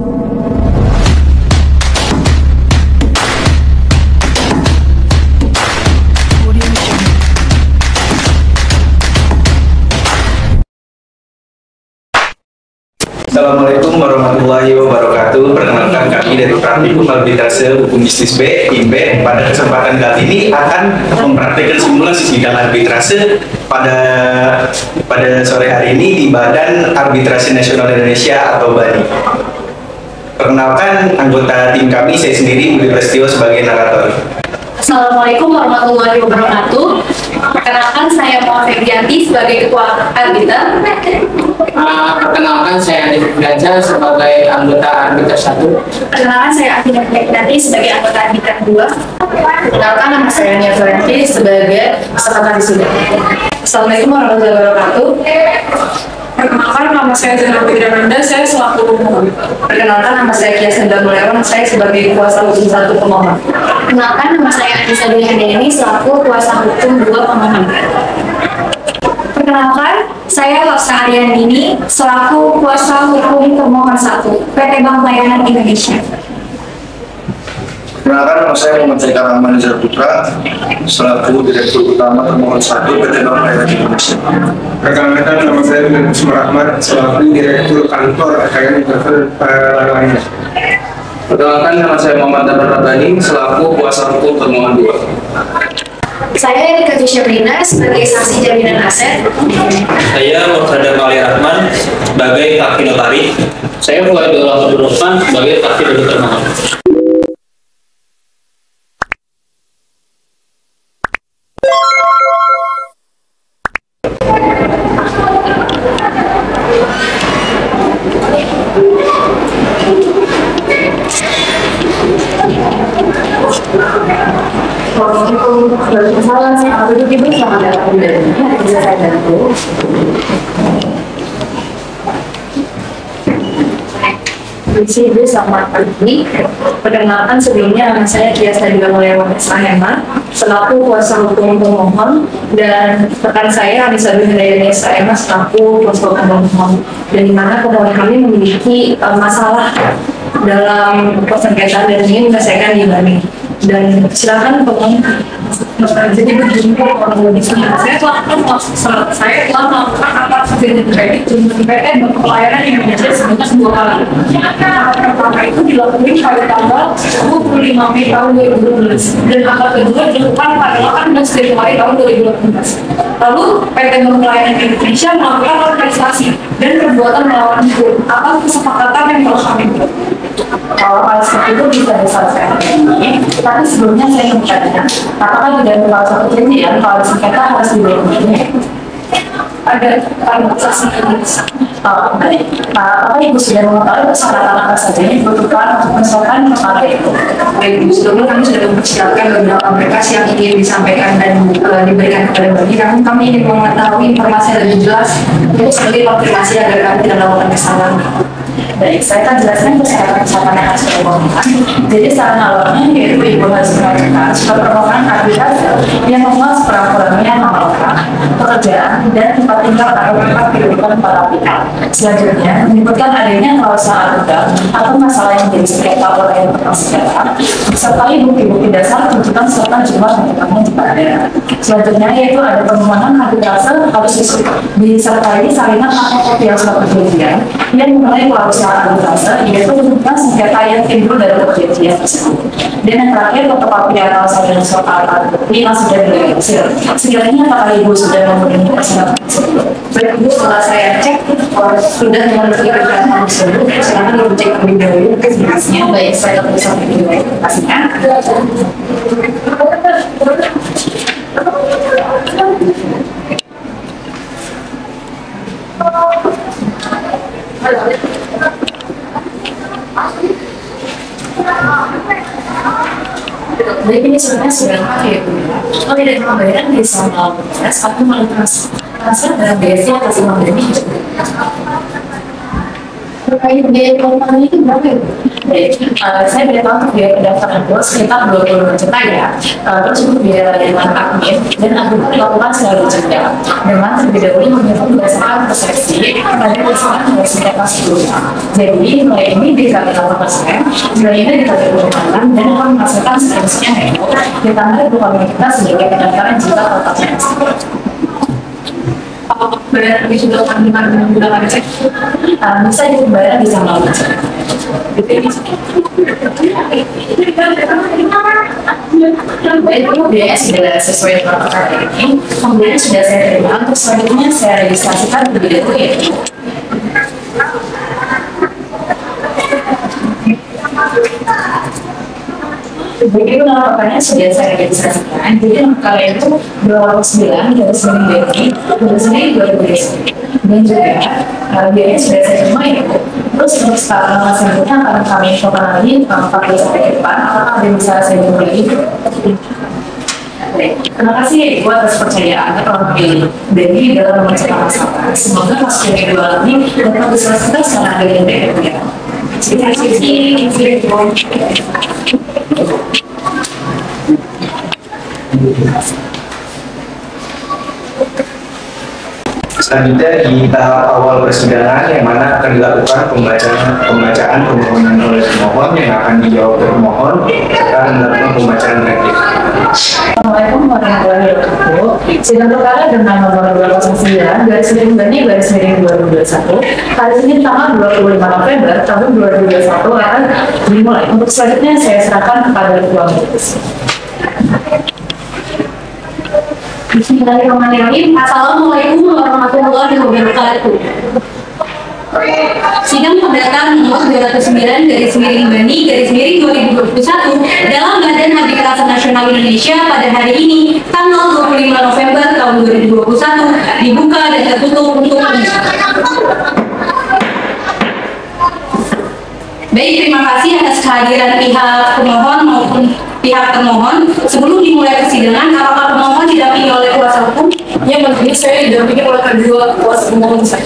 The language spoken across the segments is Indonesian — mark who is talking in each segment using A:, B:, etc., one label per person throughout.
A: Assalamualaikum warahmatullahi wabarakatuh. Perkenalkan, kami dari Praktikum Arbitrase Hukum Bisnis B, IMB. Pada kesempatan kali ini akan mempraktikkan simulasi sidang arbitrase pada sore hari ini di Badan Arbitrase Nasional Indonesia atau BANI. Perkenalkan, anggota tim kami, saya sendiri Budi Prasetyo sebagai narator.
B: Assalamualaikum warahmatullahi wabarakatuh. Perkenalkan, saya Muhammad Febrianti sebagai Ketua Arbiter.
C: Perkenalkan, saya Andi Gaja sebagai anggota Arbiter 1.
B: Perkenalkan, saya Afidah Febrianti sebagai anggota Arbiter 2.
D: Perkenalkan, nama saya Nia Febrianti sebagai peserta di sidang.
B: Assalamualaikum warahmatullahi wabarakatuh.
D: Perkenalkan, nama saya Zainal Fitri, saya selaku pemohon.
B: Perkenalkan, nama saya Kia Senda Mulyawan, saya sebagai kuasa hukum 1 pemohon.
E: Perkenalkan, nama saya Anissa Dwi Handayani selaku kuasa hukum 2 pemohon.
B: Perkenalkan, saya Lapsa Aryandini selaku kuasa hukum pemohon 1 PT Bank Pelayanan Indonesia.
F: Perkenalkan, nama saya Muhammad Eka Rahman Putra selaku Direktur Utama Termohon 1 PT Bank Pelayanan Indonesia.
G: Perkenalkan, nama saya Budi Rahmat selaku Direktur Kantor Akademi Lainnya.
C: Perkenalkan, nama saya Muhammad Dabar Rabbani selaku kuasa hukum termohon 2.
E: Saya Erika Jusyabrina sebagai saksi jaminan aset.
H: Saya Murtada Mali Rahman sebagai saksi notaris.
C: Saya Fuadul Abdul Rahman sebagai saksi dari termohon.
D: Salah saya duduk ibu selamat datang dari bisa saya bantu. Ibu selamat pagi. Perkenalkan, sebelumnya nama saya Kia Senda Mulyawan SHMA selaku kuasa hukum pemohon, dan rekan saya Anissa Dwi Handayani SHMA selaku kuasa hukum pemohon. Dan di mana pemohon kami memiliki masalah dalam persengketaan dan ingin menyelesaikan di BANI. Dan silakan pemohon. Jadi begini, saya telah melakukan atas kredit PT Bank Pelayanan Indonesia sebanyak 2 kali. Pertama itu dilakukan pada tanggal 25 Mei tahun 2012 dan angka kedua dilakukan pada 18 Januari tahun 2018. Lalu PT Bank Pelayanan Indonesia melakukan organisasi dan perbuatan melawan hukum atas kesepakatan yang telah kami buat. Kalau hal seperti itu bisa diselesaikan ini, tapi sebelumnya saya ingin bertanya, apakah di dalam hal seperti ini ya, kalau sengketa harus dilakukan ada organisasi ini? Apakah Ibu sudah mengetahui persyaratan apa saja yang dibutuhkan untuk mengesahkan perkara itu?
B: Baik, sebelumnya kami sudah mempersiapkan beberapa berkas yang ingin disampaikan dan diberikan kepada BANI. Namun kami ingin mengetahui informasi yang lebih jelas untuk sebagai konfirmasi agar kami tidak melakukan kesalahan.
D: Baik, saya akan jelaskan persyaratan yang harus dilakukan. Jadi saran awalnya yaitu Ibu harus mengajukan surat permohonan arbitrase yang memuat sekurang-kurangnya nama lengkap, pekerjaan, dan tempat tinggal atau tempat kehidupan para pihak. Selanjutnya, menyebutkan adanya klausul arbitral atau masalah yang menjadi sengketa oleh yang bersengketa, sertai bukti-bukti dasar tuntutan serta jumlah tuntutannya jika ada. Selanjutnya yaitu ada permohonan arbitrase harus disertai salinan atau kopi surat perjanjian yang mengenai klausul arbitrase, yaitu tuntutan sengketa yang timbul dari perjanjian tersebut. Dan yang terakhir, fotokopi klausul dan surat arbitrase yang sudah direalisir. Sekiranya apakah Ibu sudah memenuhi persyaratan tersebut?
B: Baik, Ibu, setelah saya cek sudah memenuhi persyaratan tersebut, silakan Ibu cek lebih dahulu keseluruhannya.
D: Baik, saya akan bisa menilai pastinya. Jadi ini sebenarnya sudah pakai Bu. Kalau tidak pembayaran bisa melalui proses atau melalui transfer dan biasanya atas uang demi. Terkait biaya pengembangan itu berapa ya? Saya tidak tahu untuk biaya pendaftaran itu sekitar 22 juta ya. Terus untuk biaya layanan admin dan admin dilakukan secara berjenjang dengan terlebih dahulu menghitung berdasarkan persepsi pada berdasarkan dari singkatan sebelumnya. Jadi nilai ini dikali 8%, nilainya dikali 26 dan akan menghasilkan seterusnya netto ditambah 2 kita sebagai pendaftaran jika totalnya. Bayar lebih sudah menggunakan cek bisa dibayar bisa melalui cek. Baik, biaya sudah sesuai protokol ini, kemudian sudah saya terima. Untuk selanjutnya saya registrasikan terlebih dahulu ya. Begitu laporannya sudah saya registrasikan. Jadi kalian itu 29 garis miring BNI 2020 dan juga biayanya sudah saya terima ya. Terus untuk selanjutnya akan kami coba lagi 40 sampai ke depan. Apakah ada yang bisa saya jawab lagi? Terima kasih ya Ibu atas percayaannya telah memilih Beni dalam memecahkan masalah. Semoga kasus yang kedua ini dapat diselesaikan secara adil dan efektif. Terima kasih.
A: Selanjutnya di tahap awal persidangan yang mana akan dilakukan pembacaan permohonan oleh pemohon yang akan dijawab oleh pemohon serta melakukan pembacaan replik.
D: Assalamualaikum warahmatullahi wabarakatuh. Sidang perkara dengan nomor 209 garis miring Bani garis miring 2021 hari Senin tanggal 25 November tahun 2021 akan dimulai. Untuk selanjutnya saya serahkan kepada Ketua Majelis.
B: Bismillahirrahmanirrahim. Assalamualaikum warahmatullahi wabarakatuh. Sidang perdata nomor 209 garis miring Bani garis miring 2021 dalam Badan Arbitrase Nasional Indonesia pada hari ini tanggal 25 November tahun 2021 dibuka dan tertutup untuk umum. Baik, terima kasih atas kehadiran pihak pemohon maupun pihak termohon. Sebelum dimulai persidangan, apakah pemohon didampingi oleh kuasa hukum?
D: Ya, menurut saya didampingi oleh kedua kuasa pemohon saya.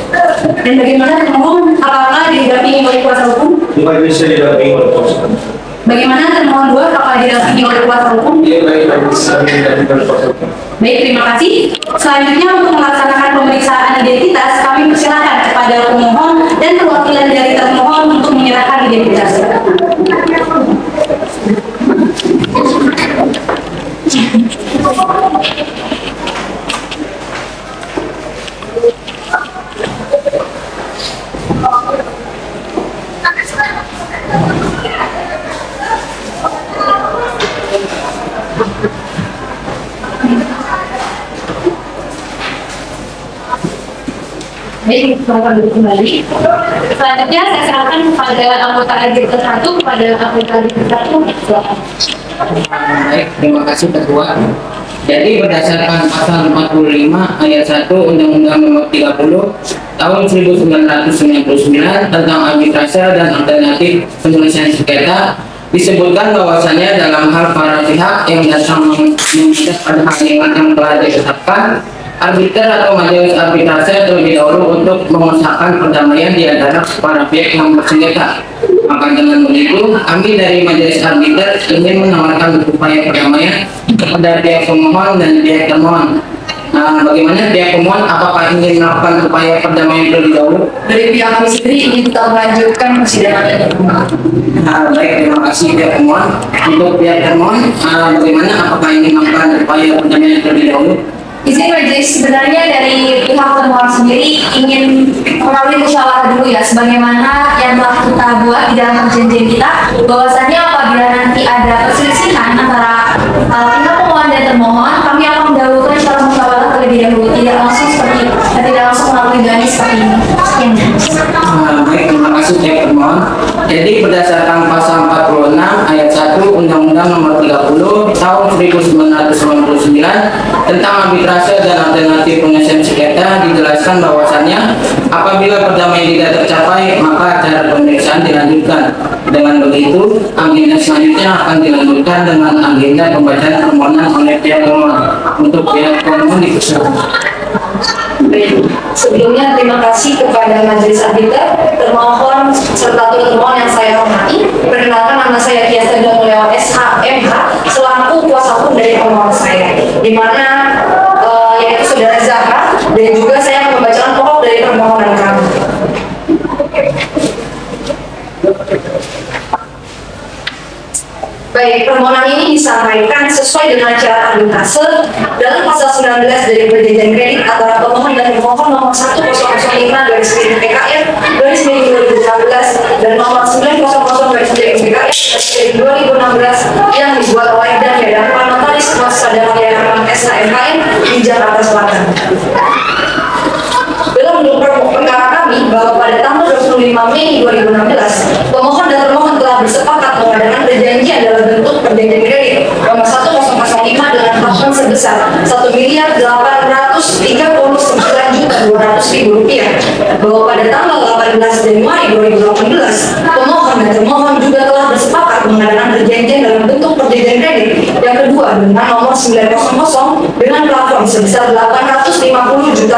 B: Dan bagaimana termohon? Apakah didampingi oleh kuasa hukum?
A: Bukan bisa didampingi oleh kuasa hukum.
B: Bagaimana termohon dua? Apakah didampingi oleh kuasa hukum? Baik, terima kasih. Selanjutnya untuk melaksanakan pemeriksaan identitas, kami persilakan kepada pemohon dan perwakilan dari termohon untuk menyerahkan identitas. Baik, silakan duduk kembali. Selanjutnya saya serahkan kepada anggota RGT 1 kepada anggota RGT 1. Silakan.
I: Baik, terima kasih Ketua. Jadi berdasarkan pasal 45 ayat 1 Undang-Undang Nomor 30 Tahun 1999 tentang arbitrase dan alternatif penyelesaian sengketa, disebutkan bahwasannya dalam hal para pihak yang datang meminta pada hakikat yang telah ditetapkan, arbiter atau majelis arbitrase terlebih dahulu untuk mengusahakan perdamaian di antara para pihak yang bersengketa. Maka dengan begitu, kami dari majelis arbiter ingin menawarkan upaya perdamaian kepada pihak pemohon dan pihak termohon. Nah, bagaimana pihak pemohon? Apakah ingin melakukan upaya perdamaian terlebih dahulu?
B: Dari pihak kami sendiri ingin tetap melanjutkan persidangan ini.
I: Baik, terima kasih pihak pemohon. Untuk pihak termohon, bagaimana? Apakah ingin melakukan upaya perdamaian terlebih dahulu?
B: Izin majelis, sebenarnya dari pihak termohon sendiri ingin melalui musyawarah dulu ya, sebagaimana yang telah kita buat di dalam perjanjian kita, bahwasannya apabila nanti ada perselisihan antara pihak pemohon dan termohon, kami akan mendahulukan secara musyawarah terlebih dahulu, tidak langsung melalui garis seperti ini. Sekian.
I: Baik, terima kasih pihak termohon. Jadi berdasarkan pasal 46 ayat 1 Undang-Undang Nomor 30 Tahun 1999 tentang arbitrase dan alternatif penyelesaian sengketa, dijelaskan bahwasannya apabila perdamaian tidak tercapai, maka acara pemeriksaan dilanjutkan. Dengan begitu, agenda selanjutnya akan dilanjutkan dengan agenda pembacaan permohonan oleh pihak pemohon. Untuk pihak pemohon dipersilakan.
D: Sebelumnya terima kasih kepada Majelis Arbiter, termohon serta turut termohon yang saya hormati. Perkenalkan, nama saya Kias Tedong Mulyawan SHMH selaku kuasa hukum dari pemohon saya, di mana yaitu Saudara Zahra, dan juga saya akan membacakan pokok dari permohonan kami. Baik, permohonan ini disampaikan sesuai dengan syarat arbitrase dalam pasal 19 dari perjanjian kredit antara pemohon dan pemohon nomor 1005/PKR 2016 dan nomor 900/PKR 2016 yang dibuat oleh dan dihadapkan notaris kuasa dan Rahman SHMKM di Jakarta Selatan. Dalam perkara kami bahwa pada tanggal 25 Mei 2016, pemohon dan termohon telah bersepakat mengadakan perjanjian dalam bentuk perjanjian kredit nomor 1005 dengan plafon sebesar Rp1.839.200.000 bahwa pada tanggal 18 Januari 2018, pemohon dan termohon juga telah bersepakat mengadakan perjanjian dalam bentuk perjanjian kredit yang kedua dengan nomor 900 dengan plafon sebesar Rp850 juta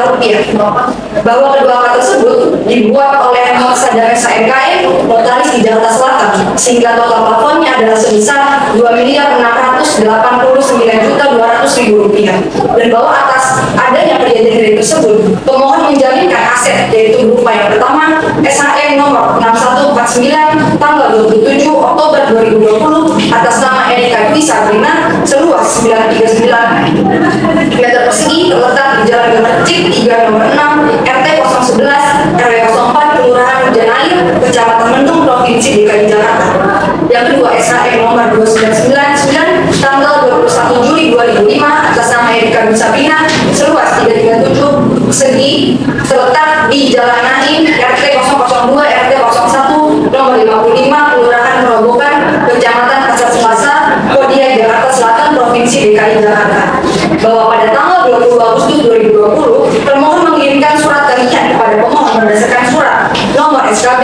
D: bahwa kedua akad tersebut dibuat oleh Moksadar SHMKM notaris di Jakarta Selatan sehingga total plafonnya adalah sebesar Rp2.689.200.000 dan bahwa atas adanya perjanjian kredit tersebut pemohon menjaminkan aset yaitu berupa yang pertama SHM nomor 6149 tanggal 27 Oktober 2020 atas nama Erika Dwi Sabrina seluas 939 meter persegi terletak di Jalan Gemercik 3 nomor 6 RT 011 RW 04 Kelurahan Janair Kecamatan Mendung Provinsi DKI Jakarta. Yang kedua SHM nomor 2999 tanggal 21 Juli 2005 atas nama Erika Dwi Sabrina seluas 337 persegi terletak di Jalan Naim RT 002 RT 01 nomor 55 Kelurahan Merobokan Kecamatan Pasar Selasa Kodia Jakarta Selatan Provinsi DKI Jakarta bahwa pada tanggal 20 Agustus 2020 termohon mengirimkan surat tagihan kepada pemohon berdasarkan surat nomor SKB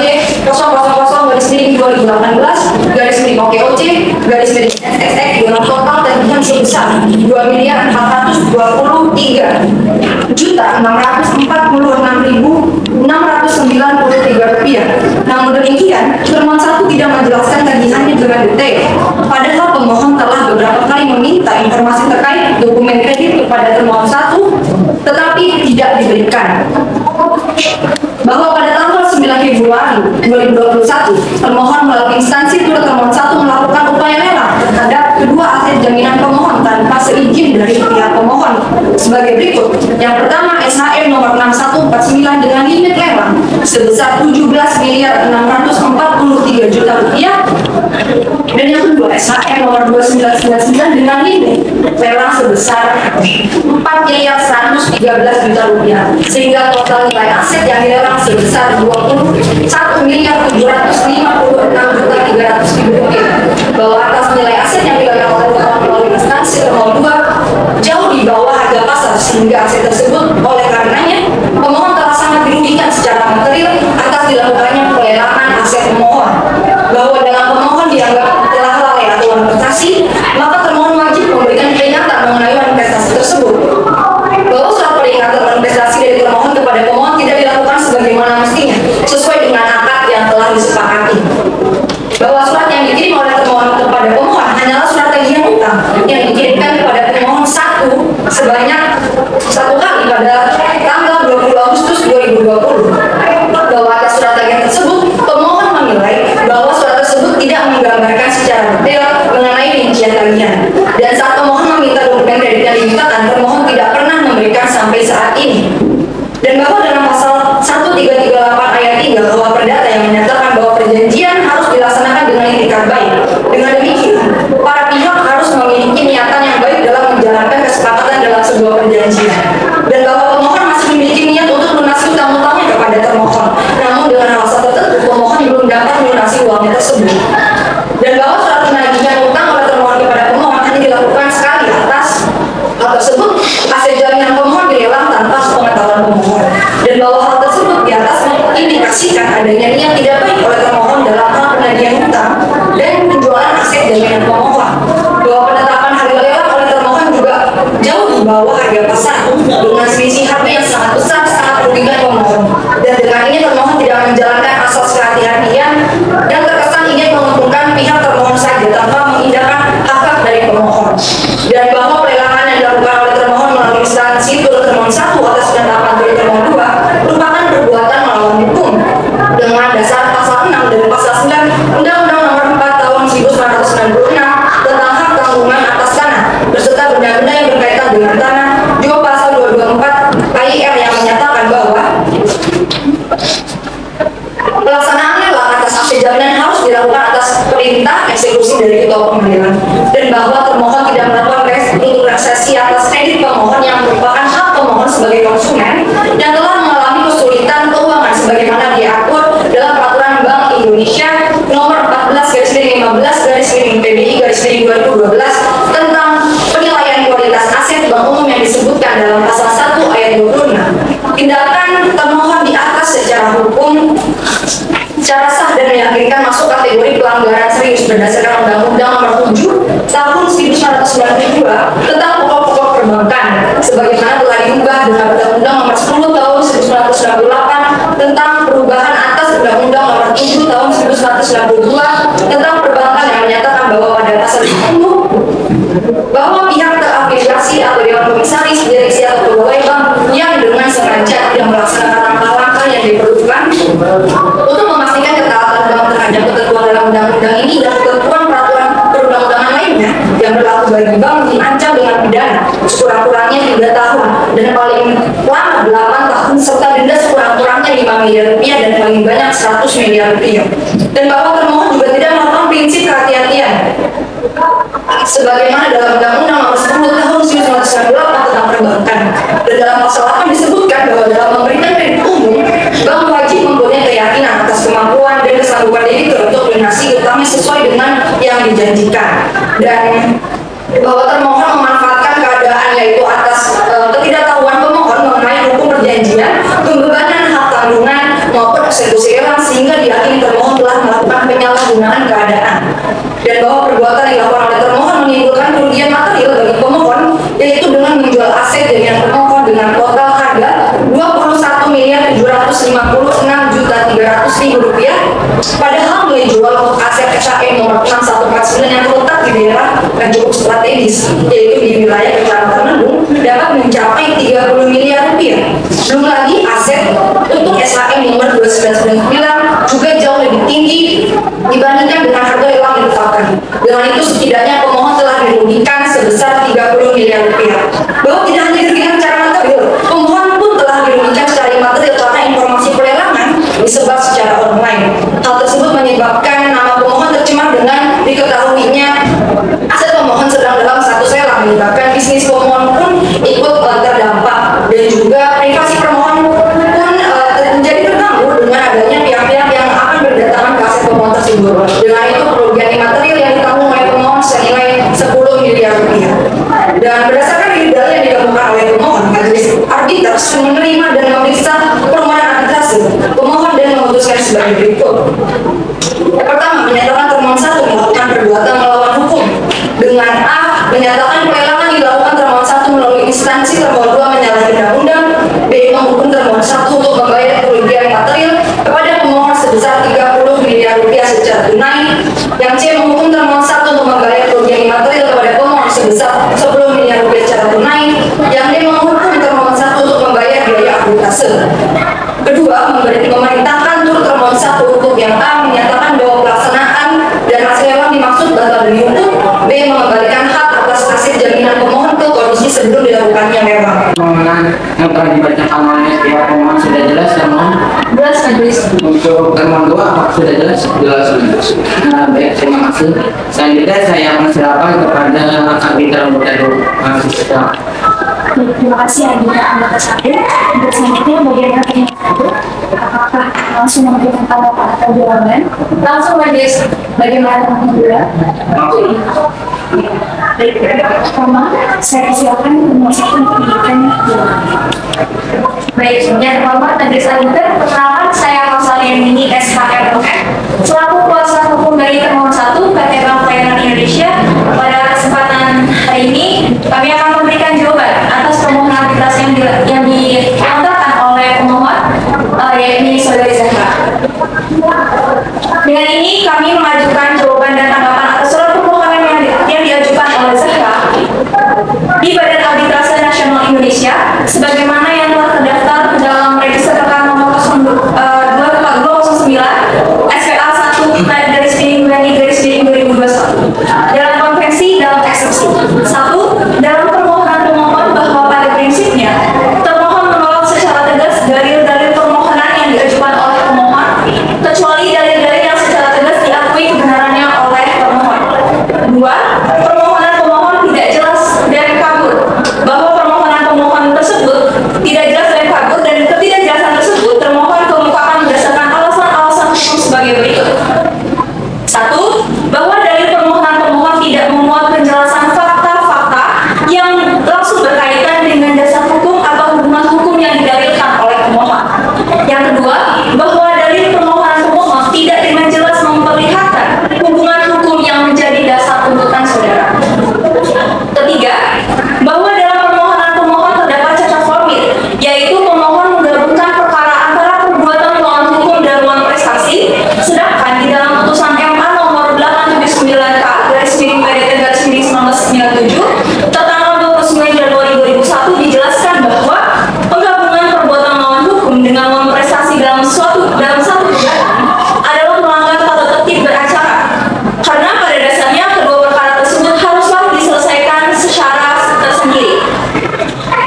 D: 000/2018/OKOC/SXX dengan total tagihan sebesar Rp2.423.646.693. Namun demikian, termohon 1 tidak menjelaskan tagihannya dengan detail. Padahal pemohon telah beberapa kali meminta informasi terkait dokumen kredit kepada termohon 1, tetapi tidak diberikan. Bahwa pada tanggal 9 Februari 2021, termohon melalui instansi turut termohon 1 melakukan upaya lelang terhadap kedua aset jaminan pemohon tanpa seizin dari pihak pemohon sebagai berikut. Yang pertama SHM nomor 6149 dengan limit lelang sebesar Rp17.643.000.000 dan yang kedua SHM nomor 2999 dengan limit lelang sebesar Rp4.113.000.000 sehingga total nilai aset yang dilelang sebesar Rp21.756.300.000 bahwa atas nilai aset yang dilelang oleh pemohon melalui instansi termohon 2 jauh di bawah harga pasar sehingga aset tersebut oleh karenanya pemohon telah sangat dirugikan secara material atas dilakukannya pelelangan aset pemohon bahwa dengan pemohon dianggap telah lalai atau investasi maka termohon wajib memberikan peringatan mengenai investasi tersebut bahwa surat peringatan investasi dari termohon kepada pemohon tidak dilakukan sebagaimana mestinya sesuai dengan akad yang telah disepakati bahwa surat yang dikirim oleh termohon kepada pemohon hanyalah surat tagihan utang yang dikirimkan kepada pemohon 1 sebanyak 1 kali pada tanggal 20 Agustus 2020 bahwa atas surat tagihan tersebut pemohon menilai bahwa surat tersebut tidak menggambarkan secara detail mengenai rincian tagihan dan saat pemohon meminta dokumen kredit yang dimintakan termohon tidak pernah memberikan sampai saat ini dan bahwa dalam pasal 1338 ayat 3 bahwa perdata yang menyatakan bahwa perjanjian harus dilaksanakan dengan itikat baik. Dengan demikian, para pihak harus memiliki niatan yang baik dalam menjalankan kesepakatan dalam sebuah perjanjian dan bahwa pemohon masih memiliki niat untuk melunasi utang-utangnya kepada termohon namun dengan alasan tertentu pemohon belum dapat melunasi uangnya tersebut dan bahwa surat penagihan utang oleh termohon kepada pemohon hanya dilakukan sekali atas hal tersebut aset jaminan pemohon dilelang tanpa sepengetahuan pemohon dan bahwa hal tersebut di atas mengindikasikan adanya niat tidak baik oleh termohon dalam hal penagihan utang dan penjualan aset jaminan pemohon bahwa penetapan harga lelang oleh termohon juga
J: jauh di bawah harga pasar dengan selisih harga yang sangat besar, sangat merugikan pemohon. Dan dengan ini termohon tidak menjalankan asas kehati-hatian dan terkesan ingin menguntungkan pihak termohon saja tanpa mengindahkan hak dari pemohon. Dan bahwa pelelangan yang dilakukan oleh termohon melalui instansi turut termohon 1 atas penetapan turut termohon 2 merupakan perbuatan melawan hukum dengan dasar pasal 6 dan pasal 9 Undang-Undang Nomor 4 Tahun 1996 tentang hak tanggungan atas tanah beserta benda-benda yang berkaitan dengan tanah, juga pasal 224 KIR yang menyatakan bahwa pelaksanaan lelang atas akte jaminan harus dilakukan atas perintah eksekusi dari ketua pengadilan, dan bahwa termohon tidak melakukan untuk resesi atas kredit pemohon yang merupakan hak pemohon sebagai konsumen dan telah mengalami kesulitan keuangan sebagaimana diatur dalam Peraturan Bank Indonesia Nomor 14/15/PBI/2012 tentang penilaian kualitas aset bank umum yang disebutkan dalam pasal 1 ayat 26. Tindakan termohon di atas secara hukum secara sah dan meyakinkan masuk kategori pelanggaran serius berdasarkan Undang-Undang Nomor 7 Tahun 1992 tentang pokok-pokok perbankan sebagaimana telah diubah dengan Undang-Undang Nomor 10 Tahun 1998 tentang perubahan atas Undang-Undang Nomor 7 Tahun 1992 tentang perbankan yang menyatakan bahwa pada pasal 10 bahwa pihak terafiliasi atau dewan komisaris, direksi atau pegawai bank yang dengan sengaja tidak melaksanakan langkah-langkah yang diperlukan untuk memastikan ketaatan bank terhadap ketentuan dalam undang-undang ini dan ketentuan peraturan perundang-undangan lainnya yang berlaku bagi bank diancam dengan pidana sekurang-kurangnya 3 tahun dan paling lama 8 tahun serta denda sekurang-kurangnya 5 miliar rupiah dan paling banyak 100 miliar rupiah. Dan bahwa termohon juga tidak melakukan prinsip kehati-hatian sebagaimana dalam Undang-Undang Nomor 10 Tahun 1998 tentang perbankan, dan dalam pasal 8 disebutkan bahwa dalam memberikan kredit umum bank wajib mempunyai keyakinan atas kemampuan dan kesanggupan debitur untuk melunasi utangnya sesuai dengan yang dijanjikan, dan bahwa termohon memanfaatkan keadaan yaitu atas ketidaktahuan pemohon mengenai hukum perjanjian, pembebanan hak tanggungan maupun eksekusi lelang sehingga diyakini termohon telah melakukan penyalahgunaan keadaan, dan bahwa perbuatan yang dilakukan oleh termohon menimbulkan kerugian material bagi pemohon yaitu dengan menjual aset jaminan pemohon dengan total harga 21.256.300.000 rupiah, padahal menjual aset SHM nomor 6149 yang terletak di daerah yang cukup strategis yaitu di wilayah Kecamatan Mendung dapat mencapai 30 miliar rupiah. Belum lagi aset untuk SHM nomor 2999 juga jauh lebih tinggi dibandingkan dengan harga lelang yang ditetapkan. Dengan itu setidaknya pemohon telah dirugikan sebesar 30 miliar rupiah. Bahwa tidak hanya dirugikan secara material, pemohon pun telah dirugikan secara imaterial karena informasi pelelangan disebar secara online. Hal tersebut menyebabkan nama pemohon tercemar dengan diketahuinya aset pemohon sedang dalam status lelang, menyebabkan bisnis pemohon pun ikut terdampak, dan juga privasi pemohon pun menjadi terganggu dengan adanya pihak-pihak yang akan berdatangan ke aset pemohon tersebut. Dengan itu kerugian imaterial yang ditanggung oleh pemohon senilai 10 miliar rupiah. Dan berdasarkan dalil yang digabungkan oleh pemohon, majelis arbiter menerima dan memeriksa permohonan arbitrase pemohon dan memutuskan sebagai berikut. Yang pertama, menyatakan termohon 1 melakukan perbuatan melawan hukum dengan A. Menyatakan pelelangan dilakukan termohon 1 melalui instansi, termohon 2 menyalahi undang-undang, B. Menghukum termohon 1 untuk membayar kerugian material kepada pemohon sebesar 30 miliar rupiah secara tunai, yang C. Menghukum termohon 1 untuk membayar kerugian material kepada pemohon sebesar 10 miliar rupiah secara tunai, yang D. Menghukum termohon 1 untuk membayar biaya arbitrase. Kedua, memerintahkan turut termohon 1 untuk yang A. Menyatakan bahwa pelaksanaan dan hasil lelang dimaksud batal demi hukum, B. Mengembalikan hak atas hasil jaminan pemohon ke kondisi sebelum dilakukannya lelang.
I: Permohonan yang telah dibacakan oleh pihak pemohon sudah jelas, termohon?
B: Jelas, majelis.
I: Untuk termohon 2 apakah sudah jelas?
C: Jelas.
I: Baik, terima kasih. Selanjutnya saya akan serahkan kepada arbiter Mutadul.
K: Terima kasih Arbiter anggota 1. Untuk selanjutnya bagaimana pertanyaan 1? Apakah langsung memberikan tanggapan atau jawaban?
B: Langsung majelis.
K: Bagaimana pertanyaan 2? Baik, pertama saya silakan nomor 1 untuk memberikan jawaban.
B: Baik, yang terhormat majelis arbiter, perkenalkan saya Rosalia SHMF selaku kuasa hukum dari termohon 1 PT Bank Pelayanan Indonesia. Pada kesempatan hari ini kami akan memberikan jawaban ini kami mengajukan jawaban dan tanggapan atas surat permohonan yang diajukan oleh Zahra di Badan Arbitrase Nasional Indonesia sebagaimana yang telah terdaftar dalam register rekan nomor 2209 SPA 1/2021 dalam konvensi dalam eksepsi. 1. Dalam permohonan pemohon bahwa pada prinsipnya termohon menolak secara tegas dalil-dalil permohonan yang diajukan oleh pemohon kecuali dalil-dalil yang secara tegas diakui kebenarannya oleh pemohon. 2. Permohonan pemohon tidak jelas dan kabur, bahwa permohonan pemohon tersebut tidak jelas dan kabur, dan ketidakjelasan tersebut termohon kemukakan berdasarkan alasan-alasan hukum sebagai berikut. 1. Bahwa dalil permohonan pemohon tidak memuat penjelasan fakta-fakta yang langsung berkaitan dengan dasar hukum atau hubungan hukum yang didalilkan oleh pemohon. Yang kedua, bahwa dalil permohonan pemohon tidak dengan jelas memperlihatkan hubungan hukum yang menjadi dasar tuntutan saudara. Ketiga, bahwa dalam permohonan pemohon terdapat cacat formil, yaitu pemohon menggabungkan perkara antara perbuatan melawan hukum dan melawan prestasi, sedangkan di dalam putusan MA nomor 879K/PDT/1997 tertanggal 29 Januari 2001 dijelaskan bahwa penggabungan perbuatan melawan hukum dengan melawan prestasi dalam satu gugatan adalah melanggar tata tertib beracara, karena pada dasarnya kedua perkara tersebut haruslah diselesaikan secara tersendiri.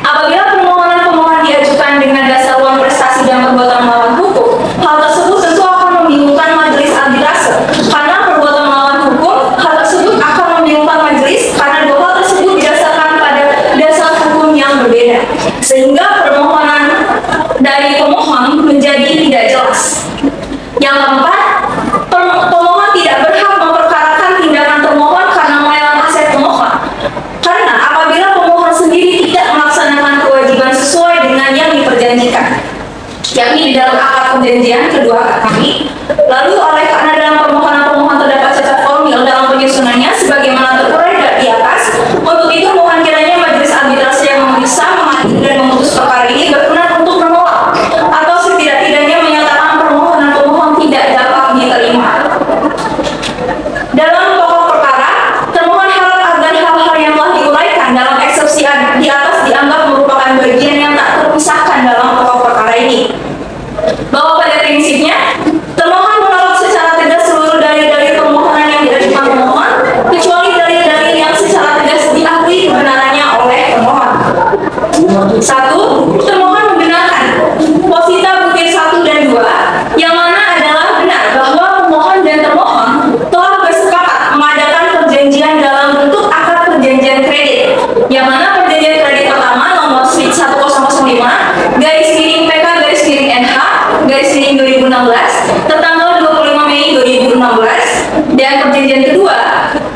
B: Apabila permohonan pemohon diajukan dengan dasar melawan prestasi dan perbuatan melawan hukum, hal tersebut tentu akan membingungkan majelis arbitrase, karena perbuatan melawan hukum, hal tersebut akan membingungkan majelis karena dua hal tersebut didasarkan pada dasar hukum yang berbeda, sehingga permohonan dari pemohon menjadi tidak jelas. Yang keempat, pemohon tidak berhak memperkarakan tindakan termohon karena melelang aset pemohon, karena apabila pemohon sendiri tidak melaksanakan kewajiban sesuai dengan yang diperjanjikan, yakni di dalam akad perjanjian kedua akad kami. Lalu oleh karena dalam permohonan pemohon terdapat cacat formil dalam penyusunannya sebagaimana terurai di atas, untuk itu mohon kiranya majelis arbitrase yang memeriksa, mengadili dan memutus perkara ini berkenan untuk menolak atau setidak-tidaknya menyatakan permohonan pemohon tidak dapat diterima. Dalam pokok perkara, termohon harap agar hal-hal yang telah diuraikan dalam eksepsi di atas dianggap merupakan bagian yang tak terpisahkan dalam pokok perkara ini. Bahwa pada prinsipnya, termohon menolak secara tegas seluruh dalil-dalil permohonan yang diajukan pemohon, kecuali dalil-dalil yang secara tegas diakui kebenarannya oleh pemohon. 1. Termohon membenarkan posita butir 1 dan 2, yang mana adalah benar bahwa pemohon dan termohon telah bersepakat mengadakan perjanjian dalam bentuk akad perjanjian kredit, yang mana perjanjian kredit pertama nomor 10/PK/NH/2016 tertanggal 25 Mei 2016, dan perjanjian kedua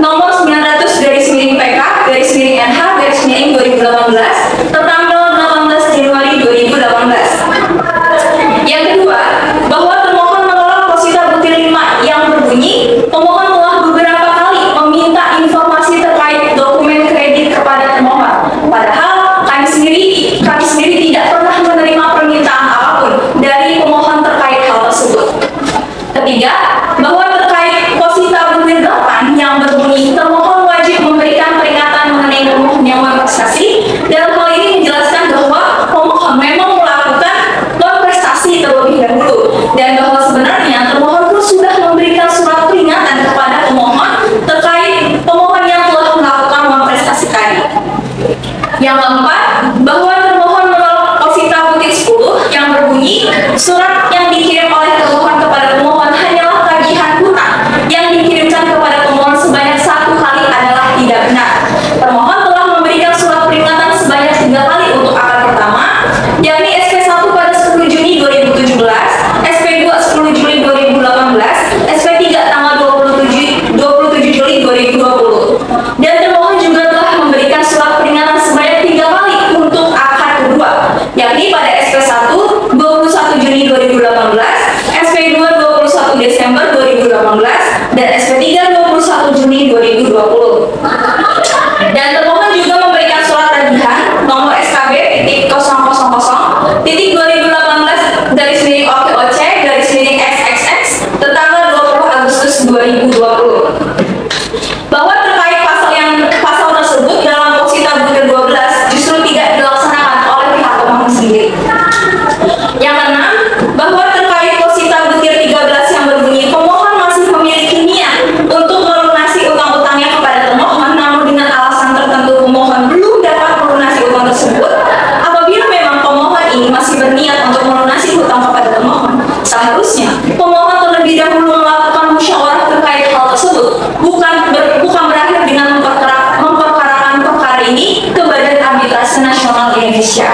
B: nomor 900/PK/NH/2018 tertanggal 18 Januari 2018. Yang kedua, bahwa termohon menolak posita butir 5 yang berbunyi pemohon telah beberapa kali meminta informasi terkait dokumen kredit kepada termohon, padahal kami sendiri tidak pernah menerima permintaan apapun dari pemohon terkait hal tersebut. Ketiga, bahwa terkait posita butir 8 yang
J: 2020. Bahwa terkait pasal tersebut dalam Posita Butir 12 justru tidak dilaksanakan oleh pihak pemohon sendiri. Yang keenam, bahwa terkait Posita Butir 13 yang berbunyi pemohon masih memiliki niat untuk melunasi utang-utangnya kepada termohon, namun dengan alasan tertentu pemohon belum dapat melunasi utang tersebut. Apabila memang pemohon ini masih berniat untuk melunasi hutang kepada termohon, seharusnya pemohon terlebih dahulu melakukan musyawarah terkait hal tersebut, bukan berakhir dengan memperkarakan perkara ini ke Badan Arbitrase Nasional Indonesia.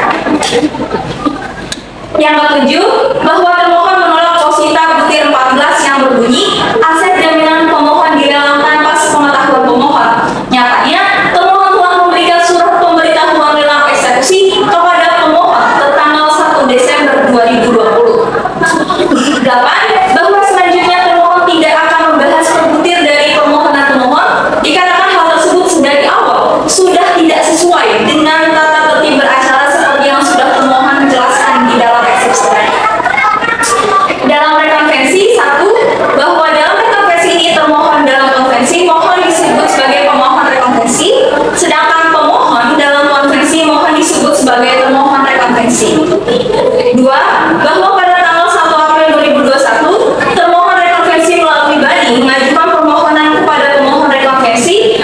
J: Yang ketujuh, bahwa termohon menolak Posita Butir 14 yang berbunyi aset jaminan pemohon dilelang tanpa sepengetahuan pemohon. Nyatanya, termohon telah memberikan surat pemberitahuan lelang eksekusi kepada pemohon tertanggal 1 Desember 2020. 8. Bahwa selanjutnya termohon tidak akan membahas per butir dari permohonan termohon dikarenakan hal tersebut dari awal sudah tidak sesuai dengan tata tertib beracara seperti yang sudah termohon jelaskan di dalam eksepsi. Dalam rekonvensi 1, bahwa dalam rekonvensi ini termohon dalam konvensi mohon disebut sebagai pemohon rekonvensi, sedangkan pemohon dalam konvensi mohon disebut sebagai termohon rekonvensi. 2. Bahwa pada tanggal 1 April 2021 termohon rekonvensi melalui BANI mengajukan permohonan kepada pemohon rekonvensi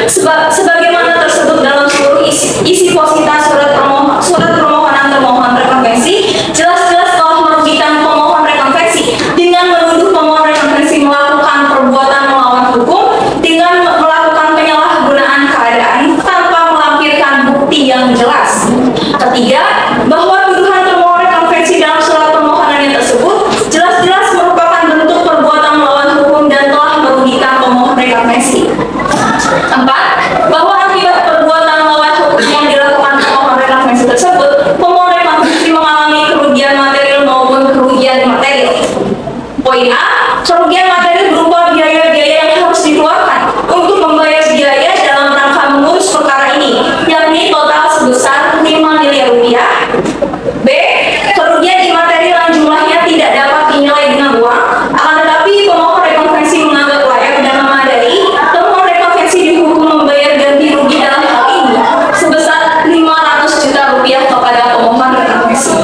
J: sebagaimana tersebut dalam seluruh isi posita surat permohonan termohon rekonvensi jelas-jelas telah merugikan pemohon rekonvensi dengan menuduh pemohon rekonvensi melakukan perbuatan melawan hukum dengan melakukan penyalahgunaan keadaan tanpa melampirkan bukti yang jelas. Ketiga, bahwa tuduhan termohon rekonvensi dalam surat permohonannya tersebut jelas-jelas merupakan bentuk perbuatan melawan hukum dan telah merugikan pemohon rekonvensi. 4. Bahwa akibat perbuatan melawan hukum yang dilakukan pemohon rekonvensi tersebut, pemohon rekonvensi mengalami kerugian material maupun kerugian material. Poin A, kerugian material berupa biaya-biaya yang harus dikeluarkan untuk membayar biaya dalam rangka mengurus perkara ini, yakni total sebesar 5 miliar rupiah. B, kerugian imaterial yang jumlahnya tidak dapat dinilai dengan uang, akan tetapi pemohon rekonvensi menganggap layak dan memadai, pemohon rekonvensi dihukum membayar ganti rugi dalam hal ini sebesar 500 juta rupiah kepada pemohon rekonvensi.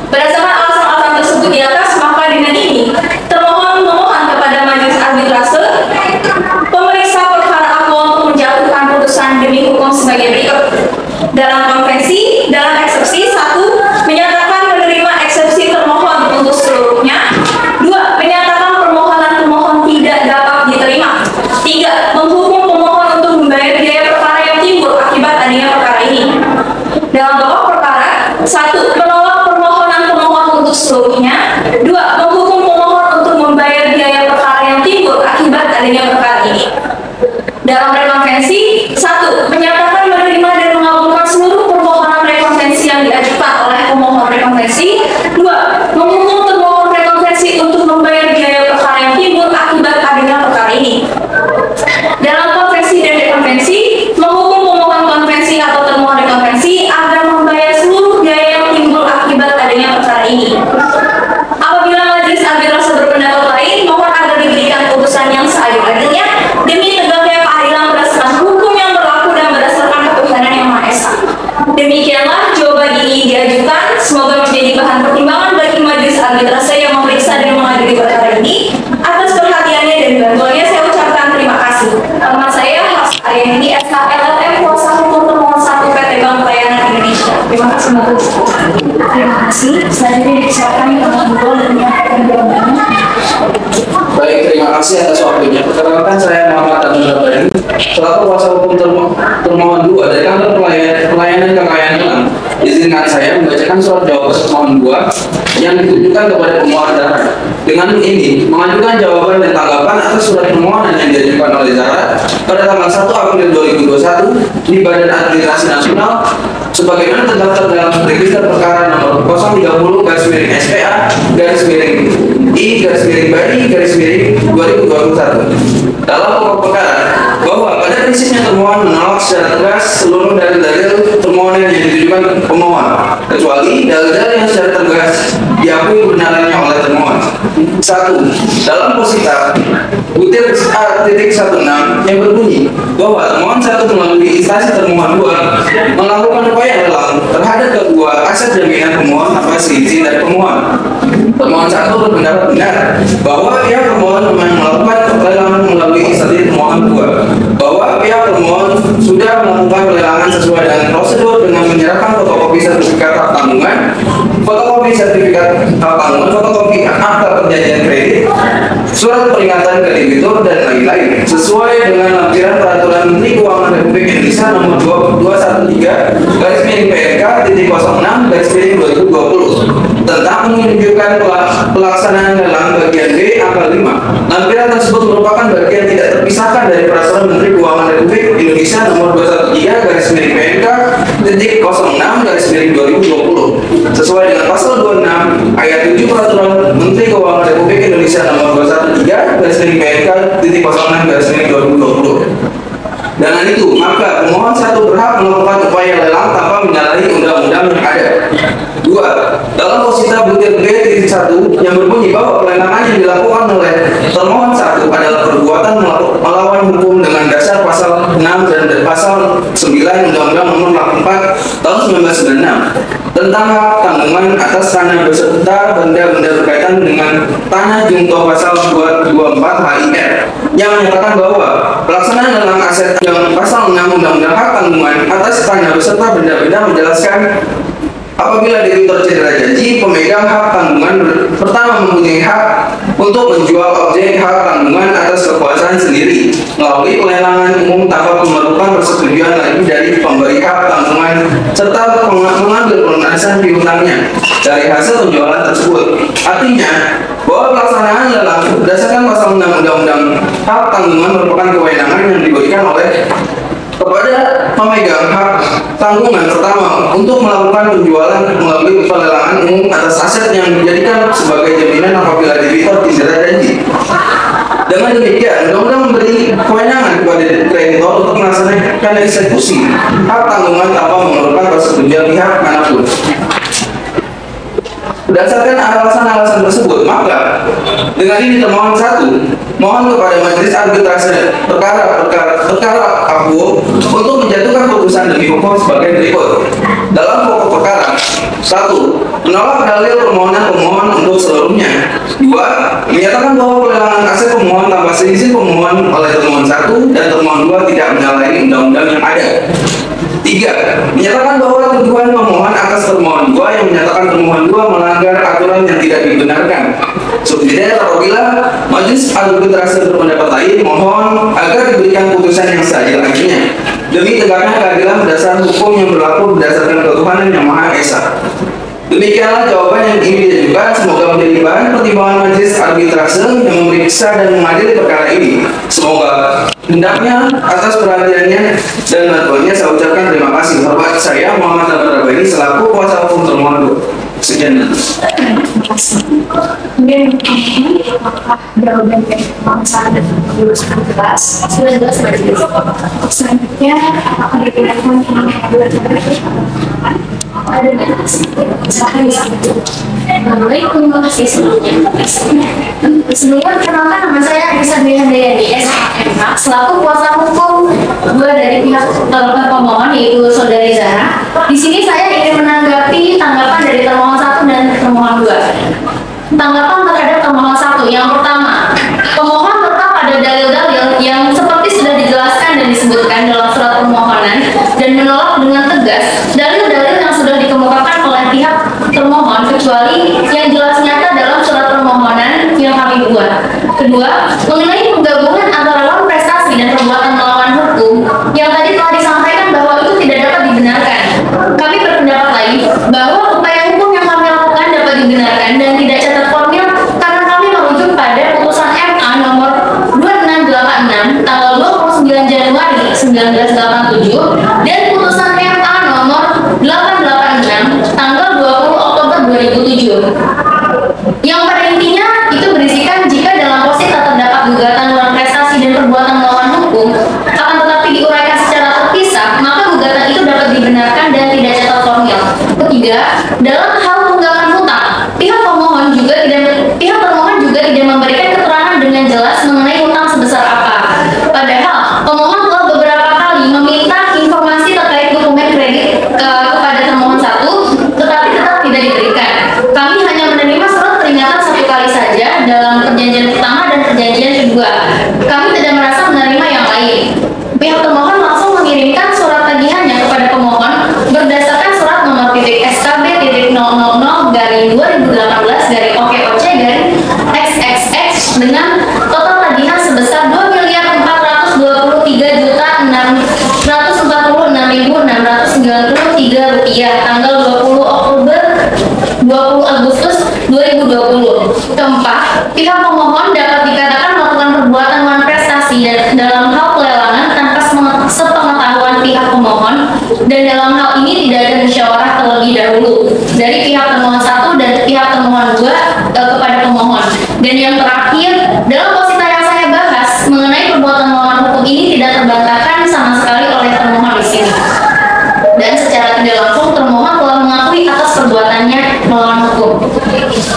J: Berdasarkan alasan-alasan tersebut di atas, maka dengan ini termohon memohon kepada Majelis Arbitrase pemeriksa perkara akuo untuk menjatuhkan putusan demi hukum sebagai berikut. Dalam konvensi, dalam eksepsi 1, menyatakan menerima eksepsi termohon untuk seluruhnya. 2, menyatakan permohonan termohon tidak dapat diterima. 3, menghukum pemohon untuk membayar biaya perkara yang timbul akibat adanya perkara ini. Dalam pokok perkara, 1, menolak permohonan termohon untuk seluruhnya. 2, menghukum pemohon untuk membayar biaya perkara yang timbul akibat adanya perkara ini. Dalam rekonvensi 1, menyatakan menerima dan mengabulkan seluruh permohonan rekonvensi yang diajukan oleh pemohon rekonvensi. 2, menghukum termohon rekonvensi untuk membayar biaya perkara yang timbul akibat adanya perkara ini. Dalam konvensi dan rekonvensi, menghukum pemohon konvensi atau termohon rekonvensi agar membayar seluruh biaya yang timbul akibat adanya perkara ini. Apabila Majelis Arbitrase berpendapat lain, mohon agar diberikan putusan yang seadil-adilnya demi tegaknya keadilan berdasarkan hukum yang berlaku dan berdasarkan ketuhanan yang Maha Esa. Demikianlah jawaban ini diajukan, semoga menjadi bahan pertimbangan bagi Majelis Arbitrase yang memeriksa dan mengadili perkara ini. Atas perhatiannya dan bantuannya saya ucapkan terima kasih. Nama saya Hafs Aryani, SKLLM, Kuasa Hukum Termohon 1 PT Bank Pelayanan Indonesia. Terima kasih Bapak.
K: Terima kasih. Selanjutnya disilakan teman Google dan menyampaikan jawabannya.
C: Baik, terima kasih atas waktunya. Perkenalkan saya Muhammad Abdul Rabbani, selaku kuasa hukum termohon 2 dari kantor pelayanan kekayaan alam. Izinkan saya membacakan surat jawaban termohon 2 yang ditujukan kepada pemohon Zahra. Dengan ini, mengajukan jawaban dan tanggapan atas surat permohonan yang diajukan oleh Zahra pada tanggal 1 April 2021 di Badan Arbitrase Nasional sebagaimana terdaftar dalam register perkara nomor 030-SPA-BANI-2021 dalam pokok perkara bahwa pada prinsipnya termohon menolak secara tegas seluruh dalil-dalil permohonan yang ditujukan ke pemohon kecuali dalil-dalil yang secara tegas diakui kebenarannya oleh termohon. Satu, dalam posita butir A.16 yang berbunyi bahwa termohon satu melalui instansi termohon 2 melakukan upaya lelang terhadap kedua aset jaminan pemohon tanpa seizin dari pemohon. Termohon satu berpendapat benar bahwa pihak termohon memang melakukan pelelangan melalui instansi termohon 2, bahwa pihak termohon sudah melakukan pelelangan sesuai dengan prosedur dengan menyerahkan fotokopi sertifikat hak tanggungan, fotokopi sertifikat hak tanggungan, fotokopi akta perjanjian kredit, surat peringatan ke debitur dan lain-lain sesuai dengan lampiran peraturan Menteri Keuangan Republik Indonesia nomor 213/PMK.06/2020 tentang menunjukkan pelaksanaan lelang bagian B angka 5. Lampiran tersebut merupakan bagian tidak terpisahkan dari peraturan Menteri Keuangan Republik Indonesia nomor 213/PMK.06/2020 sesuai dengan pasal 26 ayat 7 peraturan Menteri Keuangan Republik Indonesia nomor 213/PMK.06/2020. Dengan itu, maka pemohon satu berhak melakukan upaya lelang tanpa menyalahi undang-undang yang ada. 2. Dalam posita butir B.1 yang berbunyi bahwa pelelangan yang dilakukan oleh termohon satu adalah perbuatan melawan hukum dengan dasar pasal 6 dan pasal 9 Undang-Undang Nomor 84 Tahun 1996 tentang hak tanggungan atas tanah beserta benda-benda berkaitan dengan tanah junto pasal 224 HIR yang menyatakan bahwa pelaksanaan lelang aset yang pasal 6 Undang-Undang Hak Tanggungan atas tanah beserta benda-benda menjelaskan apabila debitur cedera janji, pemegang hak tanggungan pertama mempunyai hak untuk menjual objek hak tanggungan atas kekuasaan sendiri melalui pelelangan umum tanpa memerlukan persetujuan lagi dari pemberi hak tanggungan serta mengambil pelunasan piutangnya dari hasil penjualan tersebut. Artinya, bahwa pelaksanaan lelang berdasarkan pasal 6 Undang-Undang Hak Tanggungan merupakan kewenangan yang diberikan oleh kepada pemegang hak tanggungan pertama untuk melakukan penjualan melalui pelelangan umum atas aset yang dijadikan sebagai jaminan apabila debitur cedera janji. Dengan demikian, undang-undang memberi kewenangan kepada kreditor untuk melaksanakan eksekusi hak tanggungan tanpa memerlukan persetujuan pihak manapun. Berdasarkan alasan-alasan tersebut, maka dengan ini termohon satu mohon kepada Majelis Arbitrase perkara Aku untuk menjatuhkan putusan demi hukum sebagai berikut. Dalam pokok perkara, 1. Menolak dalil permohonan pemohon untuk seluruhnya. 2. Menyatakan bahwa pelelangan aset pemohon tanpa seizin pemohon oleh termohon 1 dan termohon 2 tidak menyalahi undang-undang yang ada. 3. Menyatakan bahwa tuduhan pemohon atas termohon 2 yang menyatakan termohon 2 melanggar aturan yang tidak dibenarkan. Subsidiar apabila Majelis Arbitrase berpendapat lain, mohon agar diberikan putusan yang seadil-adilnya demi tegaknya keadilan berdasar hukum yang berlaku berdasarkan ketuhanan yang Maha Esa. Demikianlah jawaban yang ingin diajukan. Semoga menjadi bahan pertimbangan Majelis Arbitrase yang memeriksa dan mengadili perkara ini. Semoga hendaknya atas perhatiannya dan bantuannya saya ucapkan terima kasih. Hormat saya Muhammad Abdul Rabbani selaku kuasa hukum termohon 2. Sekian.
K: Kemudian jawaban dari pemeriksaan 2011 selanjutnya akan dilakukan ada silakan disambut. Baik, terima kasih sebelumnya. Sebelumnya perkenalkan nama saya Anissa Handayani SMK selaku kuasa hukum 2 dari pihak termohon pemohon yaitu Saudari Zahra. Di sini saya ingin menanggapi tanggapan dari termohon 1 dan termohon 2. Tanggapan terhadap termohon 1 yang pertama, pemohon tetap pada dalil-dalil yang seperti sudah dijelaskan dan disebutkan dalam surat permohonan dan menolak dengan tegas dalil-dalil yang sudah dikemukakan oleh pihak termohon kecuali yang jelas nyata dalam surat permohonan yang kami buat. Kedua, mengenai penggabungan antara lawan prestasi dan perbuatan melawan hukum yang tadi telah disampaikan bahwa itu tidak dapat dibenarkan. Kami berpendapat lain bahwa upaya hukum yang kami lakukan dapat dibenarkan dan tidak catat formil karena kami merujuk pada putusan MA nomor 2686 tanggal 29 Januari 1987 dan putusan MA nomor 886 tanggal 20 Oktober 2007 yang pada intinya itu berisikan jika dalam posisi terdapat gugatan garing 2018 garing OKOC garing XXX dengan total tagihan sebesar 2.426.646.693 rupiah tanggal 20 Oktober 20 Agustus 2020. Keempat, pihak pemohon dapat dikatakan melakukan perbuatan manifestasi dalam hal pelelangan tanpa sepengetahuan pihak pemohon, dan dalam hal ini tidak ada musyawarah terlebih dahulu dari pihak termohon 1 dan pihak termohon 2 kepada pemohon. Dan yang terakhir, dalam posita yang saya bahas mengenai perbuatan melawan hukum ini tidak terbantahkan sama sekali oleh termohon di sini. Dan secara tidak langsung termohon telah mengakui atas perbuatannya melawan hukum.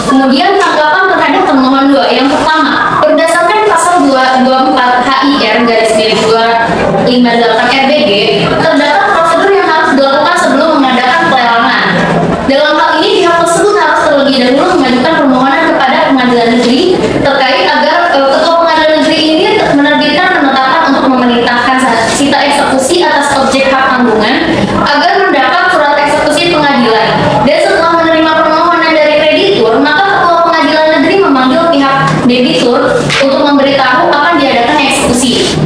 K: Kemudian tanggapan terhadap termohon 2. Yang pertama, berdasarkan pasal 224 HIR garis miring 258 RBG, terdapat prosedur yang harus dilakukan sebelum mengadakan pelelangan. Dalam hal ini pihak tersebut harus terlebih dahulu mengajukan permohonan kepada pengadilan negeri terkait agar ketua pengadilan negeri ini menerbitkan penetapan untuk memerintahkan sita eksekusi atas objek hak tanggungan agar mendapat surat eksekusi pengadilan. Dan setelah menerima permohonan dari kreditur, maka ketua pengadilan negeri memanggil pihak debitur untuk memberitahu akan diadakan eksekusi.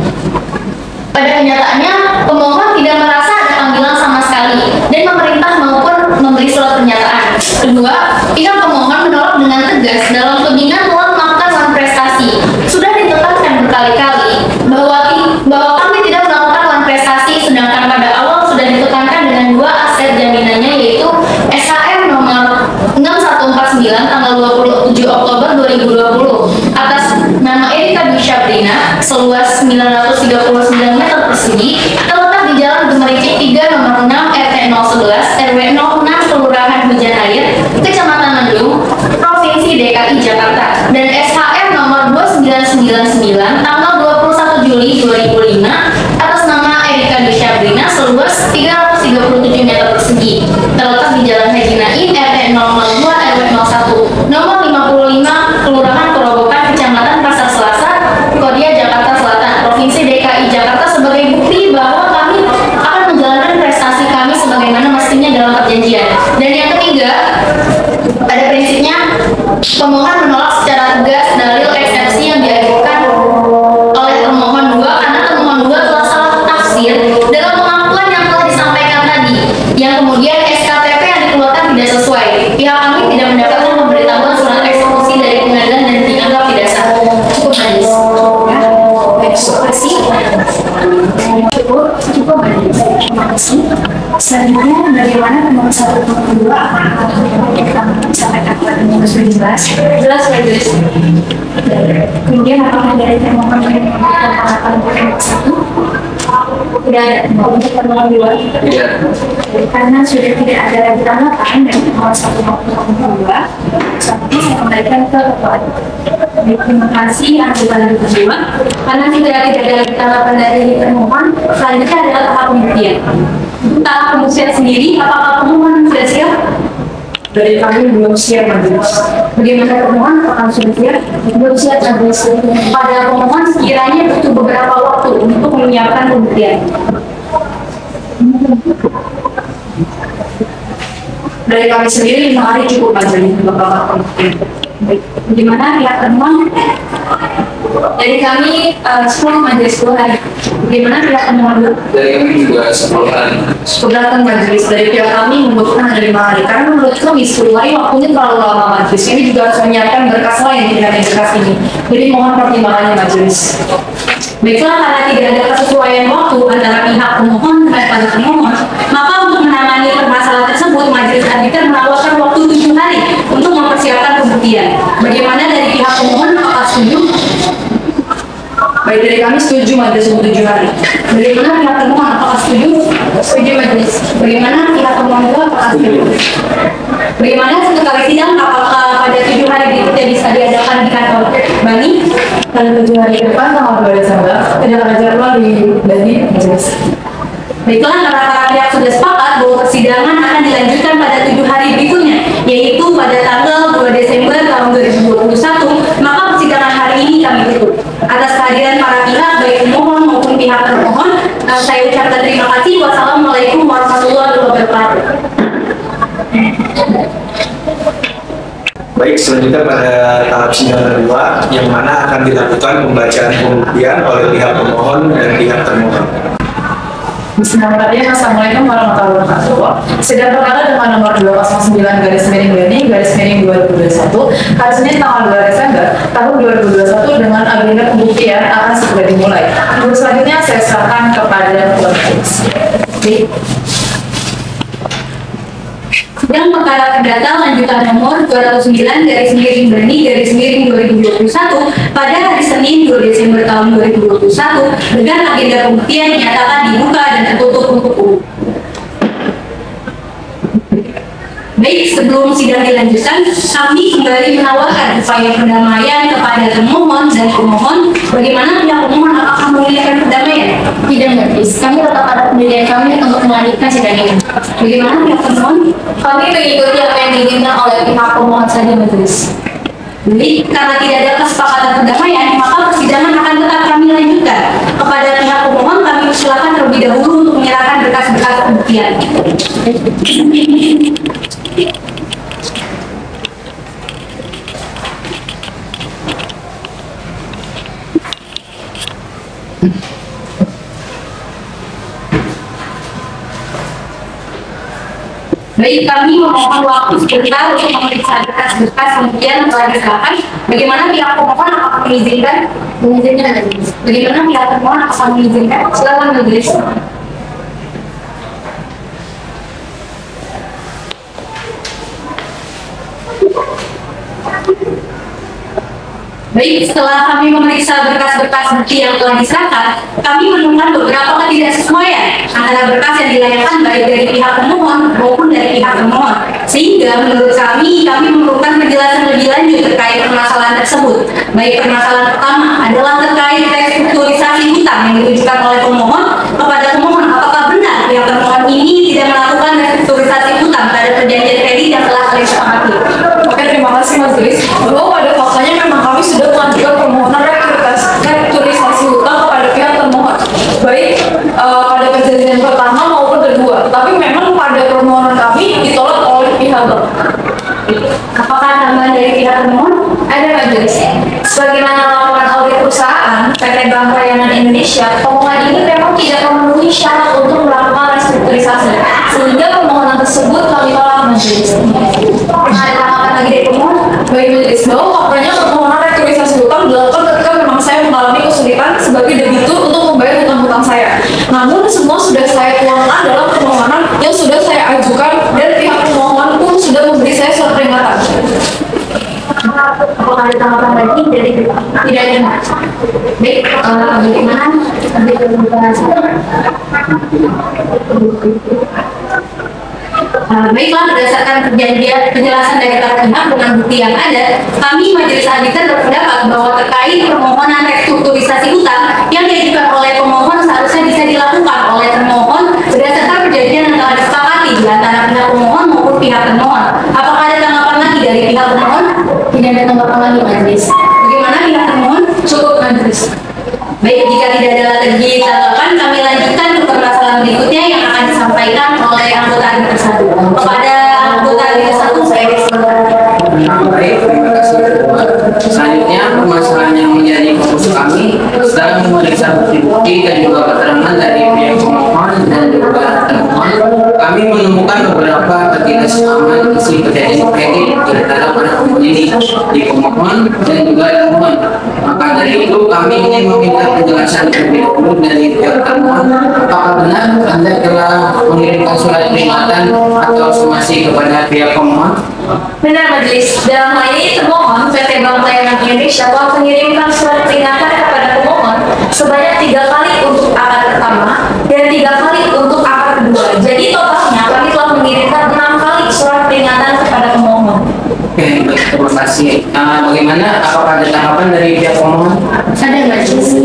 K: Pada kenyataannya, pemohon tidak merasa ada panggilan sama sekali dan pemerintah maupun memberi surat pernyataan. Kedua, pihak pemohon menolak dengan tegas dalam tudingan telah melakukan manifestasi. Sudah ditetapkan berkali-kali bahwa kami tidak melakukan manifestasi, sedangkan pada awal sudah ditekankan dengan 2 aset jaminannya, yaitu SHM nomor 6149 tanggal 27 Oktober 2020 atas nama Erika Dwi Syabrina seluas 939 meter persegi terletak di Jalan Gemericik 3 nomor 6 RT 011 RW 06 Kelurahan Hujan Air, Kecamatan Mendung, Provinsi DKI Jakarta, dan SHM nomor 2999 tanggal 21 Juli 2005 atas nama Erika Dwi Syabrina seluas 337 meter persegi terletak di Jalan Haji Naim RT 002 RW 01 nomor 55 Kelurahan Kerobokan, Kecamatan Pasar Selasa, Kodia, Jakarta Selatan, Provinsi DKI Jakarta, sebagai bukti bahwa kami akan menjalankan prestasi kami sebagaimana mestinya dalam perjanjian. Dan yang ketiga, pada prinsipnya pemohon menolak secara tegas dalil eksepsi yang diajukan oleh termohon 2 karena termohon 2 telah salah tafsir dalam pengakuan yang telah disampaikan tadi, yang kemudian SKTP yang dikeluarkan tidak sesuai. Pihak kami tidak mendapatkan pemberitahuan surat eksekusi dari pengadilan dan dianggap tidak sah. Cukup manis.
D: Cukup manis. Terima kasih. Selanjutnya, bagaimana termohon 1 dan 2 akan kita sampaikan kepada termohon jelas? Jelas, majelis. Kemudian apakah dari termohon yang mengatakan termohon 1? Tidak ada untuk termohon 2.
C: Tidak.
D: Karena sudah tidak ada lagi tanggapan dari termohon 1 maupun termohon 2, selanjutnya saya kembalikan ke ketua. Terima kasih atas pandangan kedua. Karena tidak ada lagi tanggapan dari termohon, selanjutnya adalah tahap pembuktian. Untuk tahap pembuktian sendiri, apakah pemohon sudah siap? Dari kami belum siap, majelis. Bagaimana pemohon? Apakah sudah siap? Belum siap, majelis. Pada pemohon sekiranya butuh beberapa waktu untuk menyiapkan pembuktian. Dari kami sendiri 5 hari cukup, majelis, beberapa pembuktian. Bagaimana pihak termohon? Dari kami 10 majelis 10 hari. Bagaimana pihak termohon?
C: Dari kami juga 10 hari.
D: Keberatan majelis dari pihak kami membutuhkan ada 5 hari. Karena menurut kami 10 hari waktunya terlalu lama, majelis. Ini juga harus menyiapkan berkas lain tidak hanya berkas ini. Jadi mohon pertimbangannya, majelis. Baiklah, karena tidak ada kesesuaian waktu antara pihak pemohon dan pada termohon, maka untuk menangani permasalahan tersebut, majelis arbiter menawarkan waktu 7 hari untuk mempersiapkan pembuktian. Bagaimana dari pihak pemohon, apakah setuju? Baik, dari kami setuju, majelis 7 hari. Bagaimana pihak termohon, apakah setuju? Setuju, majelis. Bagaimana pihak pemohon itu, apakah setuju? Bagaimana setelah sidang, apakah pada 7 hari berikutnya bisa diadakan di kantor Bani? Pada 7 hari depan, tanggal 2 Desember, tidak ada jadwal di Bani, majelis. Baiklah, karena para pihak sudah sepakat bahwa persidangan akan dilanjutkan pada 7 hari berikutnya, yaitu pada tanggal 2 Desember tahun 2021, maka persidangan hari ini kami tutup. Atas kehadiran para pihak, baik pemohon maupun pihak termohon, saya ucapkan terima kasih. Wassalamualaikum warahmatullahi wabarakatuh.
A: Baik, selanjutnya pada tahap sidang kedua, yang mana akan dilakukan pembacaan pembuktian oleh pihak pemohon dan pihak termohon.
D: Bismillahirrahmanirrahim. Assalamualaikum warahmatullahi wabarakatuh. Sidang perkara dengan nomor 209/2021 hari Senin tanggal 2 Desember tahun 2021 dengan agenda pembuktian akan segera dimulai. Untuk selanjutnya saya serahkan kepada penulis.
B: Sidang perkara perdata lanjutan nomor 209/2021 pada hari Senin 2 Desember tahun 2021 dengan agenda pembuktian dinyatakan dibuka dan tertutup untuk umum. Baik, sebelum sidang dilanjutkan, kami kembali menawarkan upaya perdamaian kepada termohon dan pemohon. Bagaimana pihak pemohon akan menginginkan perdamaian?
K: Tidak, Majelis. Kami tetap pada pendirian kami untuk melanjutkan sidang ini.
B: Bagaimana pihak termohon?
K: Kami mengikuti apa yang diinginkan oleh pihak pemohon saja, Majelis.
B: Baik, karena tidak ada kesepakatan perdamaian, maka persidangan akan tetap kami lanjutkan. Kepada pihak pemohon, kami persilakan terlebih dahulu untuk menyerahkan berkas-berkas pembuktian. Baik, kami memohon waktu sebentar untuk memeriksa berkas-berkas pembuktian yang telah diserahkan. Bagaimana pihak pemohon apakah mengizinkan?
K: Mengizinkan.
B: Bagaimana pihak termohon apakah mengizinkan? Silakan Majelis. Baik, setelah kami memeriksa berkas-berkas bukti yang telah diserahkan, kami menemukan beberapa ketidaksesuaian antara berkas yang dilayangkan baik dari pihak pemohon maupun dari pihak termohon. Sehingga menurut kami memerlukan penjelasan lebih lanjut terkait permasalahan tersebut. Baik, permasalahan pertama adalah terkait restrukturisasi hutang yang ditujukan oleh pemohon kepada pemohon. Apakah benar pihak termohon ini tidak melakukan restrukturisasi hutang pada perjanjian kredit yang telah disepakati?
D: Oke, terima kasih Majelis. Bahwa pada faktanya memang kami sudah melanjutkan permohonan restrukturisasi hutang kepada pihak termohon, baik pada perjanjian pertama maupun kedua. Tapi memang pada permohonan kami ditolak oleh pihak termohon.
B: Apakah tambahan dari pihak termohon?
K: Ada, Majelis.
B: Sebagaimana laporan audit perusahaan PT Bank Rakyat Indonesia, pemohon ini memang tidak memenuhi syarat untuk melakukan restrukturisasi, sehingga permohonan tersebut kami tolak, Majelis. Ada tanggapan lagi dari pemohon?
D: Baik, Majelis, bahwa faktanya permohonan restrukturisasi hutang dilakukan ketika memang saya mengalami kesulitan sebagai debitur untuk membayar hutang-hutang saya. Namun semua sudah saya tuangkan dalam permohonan yang sudah saya ajukan dan pihak pemohon pun sudah memberi saya surat peringatan.
B: Apakah ada tanggapan lagi dari tidak ada? Baik, bagaimana? Baiklah, berdasarkan penjelasan dari para pihak dengan bukti yang ada, kami Majelis Auditor berpendapat bahwa terkait permohonan restrukturisasi hutang yang diajukan oleh pemohon seharusnya bisa dilakukan oleh termohon berdasarkan perjanjian yang telah disepakati di antara pihak pemohon maupun pihak termohon. Apakah ada tanggapan lagi dari pihak pemohon?
K: Tidak ada tanggapan lagi, Majelis.
B: Bagaimana pihak termohon? Cukup, Majelis. Baik, jika tidak ada lagi tanggapan, kami lanjutkan ke permasalahan berikutnya yang akan disampaikan oleh anggota auditor satu. Kepada anggota auditor satu, saya
I: Baik, terima kasih. Selanjutnya, permasalahan yang menjadi fokus kami setelah memeriksa bukti-bukti dan juga keterangan dari pihak pemohon dan juga termohon, kami menemukan beberapa ketidaksepahaman isi perjanjian kredit di antara para pengemudi di pemohon dan juga termohon. Maka dari itu kami ingin meminta penjelasan terlebih dahulu dari pihak termohon. Apakah benar Anda telah mengirimkan surat peringatan atau somasi kepada pihak pemohon?
B: Benar, Majelis. Dalam hal ini termohon PT Bank Rakyat Indonesia telah mengirimkan surat peringatan kepada pemohon sebanyak 3 kali untuk akad pertama dan 3 kali untuk akad kedua. Jadi totalnya kami telah mengirimkan 6 kali surat peringatan kepada pemohon.
I: Oke, baik, terima kasih. Bagaimana? Apakah ada tanggapan dari pihak pemohon?
K: Ada, Majelis.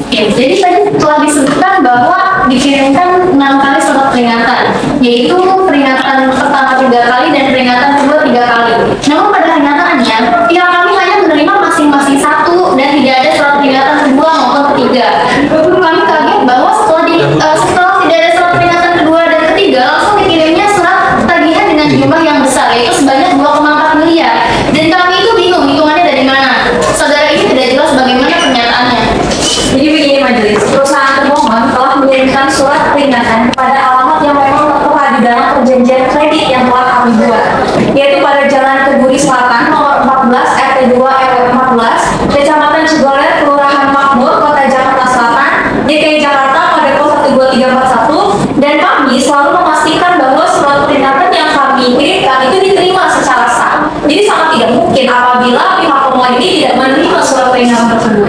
K: Oke, jadi tadi telah disebutkan bahwa dikirimkan 6 kali surat peringatan, yaitu peringatan pertama 3 kali dan peringatan kedua 3 kali. Namun pada kenyataannya, pihak kami hanya menerima masing-masing 1 dan tidak ada surat peringatan kedua maupun ketiga. Kami kaget bahwa setelah tidak ada surat peringatan kedua dan ketiga, langsung dikirimnya surat tagihan dengan jumlah yang besar, yaitu sebanyak 2,4 miliar.
B: selalu memastikan bahwa surat peringatan yang kami kirimkan itu diterima secara sah. Jadi sangat tidak mungkin apabila pihak pemohon ini tidak menerima surat peringatan tersebut.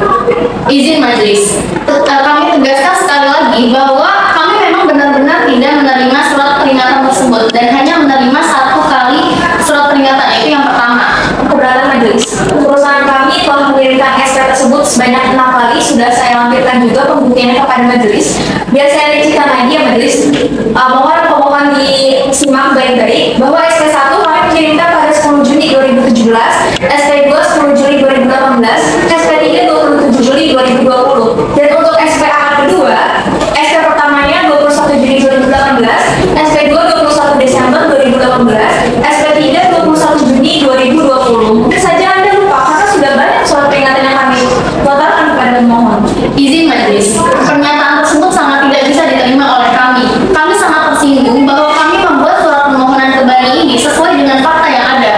K: Izin majelis, kami tegaskan sekali lagi bahwa kami memang benar-benar tidak menerima surat peringatan tersebut dan hanya menerima 1 kali surat peringatan, itu yang pertama.
B: Keberatan majelis, perusahaan kami telah mengirimkan SK tersebut sebanyak 6 kali. Sudah saya lampirkan juga pembuktiannya kepada majelis. Biar saya rincikan lagi ya majelis. Mohon pemohon disimak baik-baik bahwa SK 1 kami mengirimkan pada 10 Juni 2017, SK 2 10 Juli 2018, SK 3 27 Juli 2020. Dan untuk SPA kedua, SK pertamanya 21 Juni 2018, SK 2 21 Desember 2018, SK 3 21 Juni 2020. Mungkin saja Anda lupa karena sudah banyak surat peringatan yang kami lontarkan kepada pemohon.
K: Izin majelis, pernyataan tersebut sangat tidak bisa diterima oleh kami. Kami sangat tersinggung bahwa kami membuat surat permohonan kembali ini sesuai dengan fakta yang ada.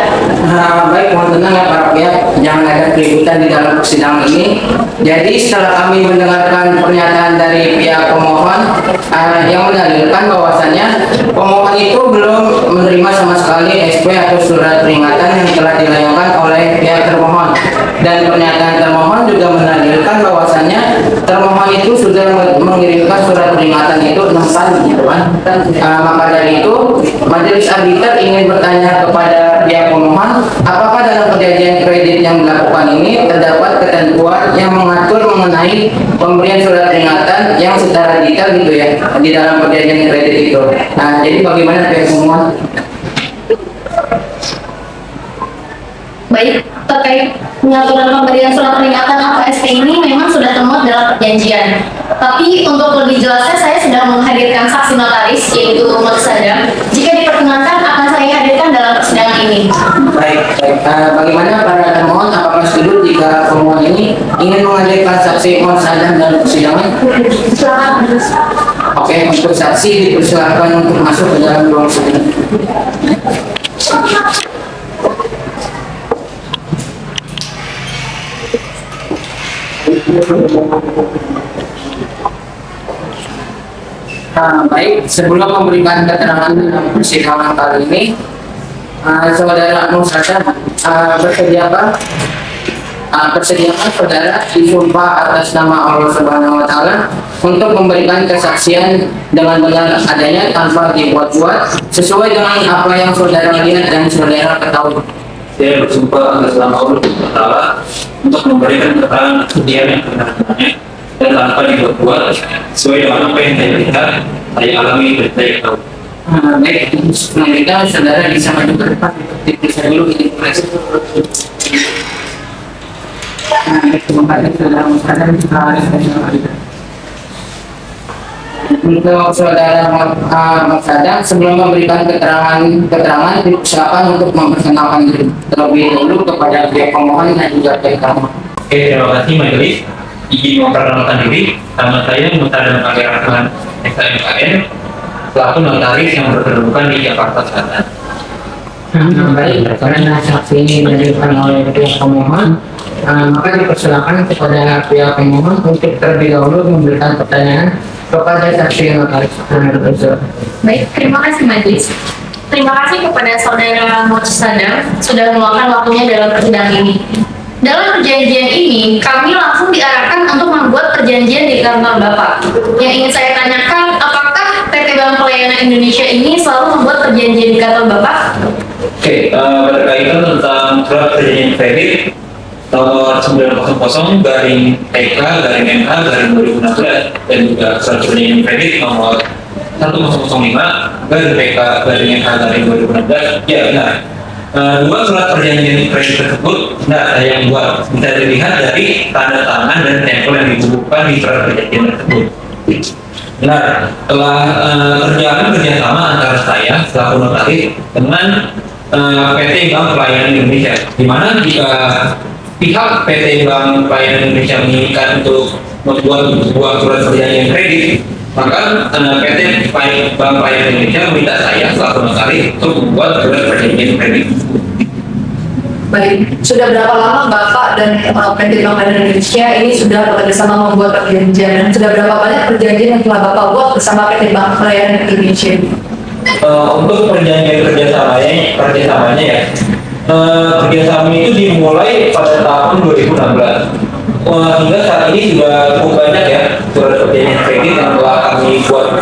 I: Baik, mohon tenang ya para pihak, jangan ada keributan di dalam persidangan ini. Jadi setelah kami mendengarkan pernyataan dari pihak pemohon yang mendalilkan bahwasannya pemohon itu belum menerima sama sekali SP atau surat peringatan yang telah dilayangkan oleh pihak termohon, dan pernyataan termohon juga mendalilkan bahwasannya termohon itu sudah mengirimkan surat peringatan itu 6 kali gitu kan. Maka dari itu majelis arbiter ingin bertanya kepada pihak pemohon, apakah dalam perjanjian kredit yang dilakukan ini terdapat ketentuan yang mengatur mengenai pemberian surat peringatan yang secara detail gitu ya di dalam perjanjian kredit itu. Nah, jadi bagaimana pihak pemohon?
K: Baik, terkait pengaturan pemberian surat peringatan atau SP ini memang sudah termuat dalam perjanjian. Tapi untuk lebih jelasnya saya sudah menghadirkan saksi notaris yaitu Umar Sadam. Jika diperkenankan akan saya hadirkan dalam persidangan ini.
I: Baik. Bagaimana para termohon, apakah setuju jika pemohon ini ingin menghadirkan saksi Umar Sadam dalam persidangan?
B: Silakan.
I: Oke, untuk saksi dipersilakan untuk masuk ke dalam ruang sidang. Baik, sebelum memberikan keterangan dalam persidangan kali ini, saudara Nur Sadam bersediakah saudara disumpah atas nama Allah Subhanahu Wa Taala untuk memberikan kesaksian dengan benar adanya tanpa dibuat-buat sesuai dengan apa yang saudara lihat dan saudara ketahui?
H: Saya bersumpah atas nama Allah Subhanahu Wa Taala untuk memberikan keterangan kesaksian yang benar-benarnya dan tanpa dibuat-buat sesuai dengan apa yang saya lihat, saya alami dan saya tahu.
I: Baik, sebelum kita saudara bisa maju ke depan, diperiksa dulu ini. Untuk saudara Mas Sadam, sebelum memberikan keterangan silakan untuk memperkenalkan diri terlebih dahulu kepada pihak pemohon dan juga pihak termohon.
H: Oke, terima kasih majelis. Izin memperkenalkan diri, nama saya Musadam Rahman SKMKN, selaku notaris yang berkedudukan di Jakarta Selatan.
I: Baik, karena saksi ini diberikan oleh pihak pemohon, maka dipersilakan kepada pihak pemohon untuk terlebih dahulu memberikan pertanyaan kepada saksi notaris.
K: Baik, terima kasih majelis. Terima kasih kepada saudara Sadam sudah meluangkan waktunya dalam persidangan ini. Dalam perjanjian ini, kami langsung diarahkan untuk membuat perjanjian di kantor Bapak. Yang ingin saya tanyakan, apakah PT Bank Pelayanan Indonesia ini selalu membuat perjanjian di kantor Bapak?
H: Oke, berkaitan tentang surat perjanjian kredit nomor 900 garing TK garing MH garing 2016 dan juga surat perjanjian kredit nomor 1005 garing TK garing MH garing 2016, ya benar. Dua surat perjanjian kredit tersebut saya yang buat, bisa dilihat dari tanda tangan dan tempel yang dibubuhkan di surat perjanjian tersebut. Benar, telah terjalin kerjasama antara saya selaku notaris dengan PT Bank Pelayanan Indonesia, di mana jika pihak PT Bank Pelayanan Indonesia menginginkan untuk membuat sebuah surat perjanjian kredit, maka PT Bank Pelayanan Indonesia meminta saya selaku notaris untuk membuat surat perjanjian kredit.
D: Baik, sudah berapa lama Bapak dan PT Bank Pelayanan Indonesia ini sudah bekerjasama membuat perjanjian, dan sudah berapa banyak perjanjian yang telah Bapak buat bersama PT Bank Pelayanan Indonesia?
H: Untuk perjanjian kerjasamanya ya, kerjasama itu dimulai pada tahun 2016. Hingga saat ini sudah cukup banyak ya surat perjanjian kredit yang telah kami buat.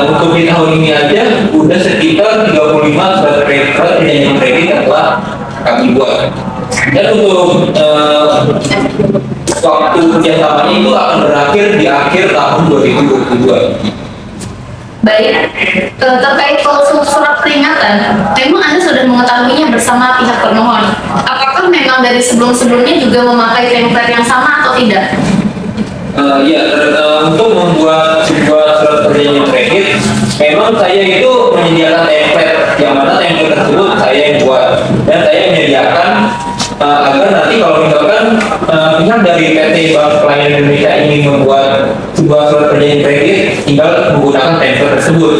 H: Untuk di tahun ini aja udah sekitar 35 surat perjanjian kredit yang telah kami buat. Dan untuk waktu kerjasamanya itu akan berakhir di akhir tahun 2022.
K: Baik, terkait klausul surat peringatan, memang Anda sudah mengetahuinya bersama pihak termohon. Apakah memang dari sebelum-sebelumnya juga memakai template yang sama atau tidak?
H: Untuk membuat sebuah surat perjanjian kredit, memang saya itu menyediakan template, yang mana template tersebut saya yang buat, dan saya menyediakan agar nanti kalau misalkan pihak dari PT Bank Pelayanan Indonesia ingin membuat sebuah surat perjanjian kredit, tinggal menggunakan template tersebut.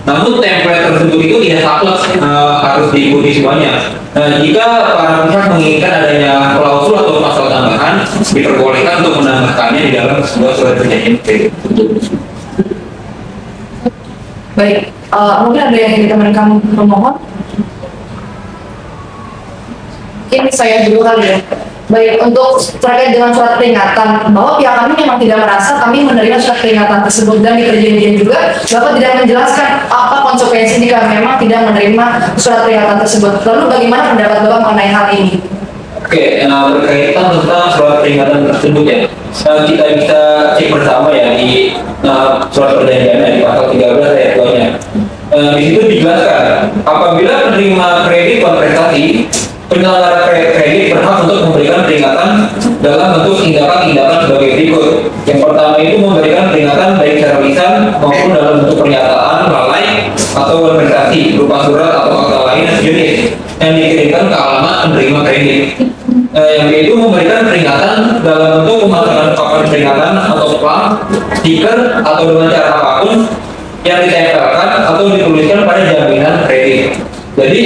H: Namun template tersebut itu tidak saklek, harus diikuti semuanya. Jika para pihak menginginkan adanya klausul atau pasal tambahan, diperbolehkan untuk menambahkannya di dalam sebuah surat perjanjian kredit.
D: Baik, mungkin ada yang ditemukan pemohon? Mungkin saya dulu kali ya. Baik, untuk terkait dengan surat peringatan, bahwa pihak kami memang tidak merasa kami menerima surat peringatan tersebut, dan di perjanjian juga Bapak tidak menjelaskan apa konsekuensi jika memang tidak menerima surat peringatan tersebut. Lalu bagaimana pendapat Bapak mengenai hal ini?
H: Oke, berkaitan tentang surat peringatan tersebut ya, kita bisa cek bersama ya di surat perjanjiannya di pasal 13 ayat 2-nya. Di situ dijelaskan, apabila penerima kredit konvertasi, penyelenggara kredit berhak untuk memberikan peringatan dalam bentuk tindakan-tindakan sebagai berikut. Yang pertama itu memberikan peringatan baik secara lisan maupun dalam bentuk pernyataan, lalai, atau konversasi berupa surat atau akta lain sejenis yang dikirimkan ke alamat penerima kredit. Yang itu memberikan peringatan dalam bentuk pemasangan papan peringatan atau plang, stiker, atau dengan cara apapun yang ditempelkan atau dituliskan pada jaminan kredit. Jadi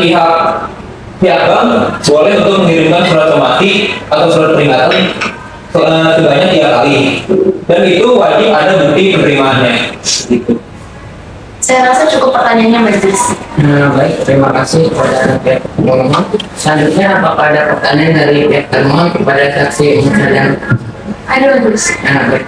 H: pihak bank boleh untuk mengirimkan surat somasi atau surat peringatan sebanyak 3 kali, dan itu wajib ada bukti penerimaannya.
K: Saya rasa cukup pertanyaannya, Majelis.
I: Baik, terima kasih kepada pihak pemohon. Selanjutnya, apakah ada pertanyaan dari pihak termohon kepada saksi yang
K: Ada, Majelis.
I: baik,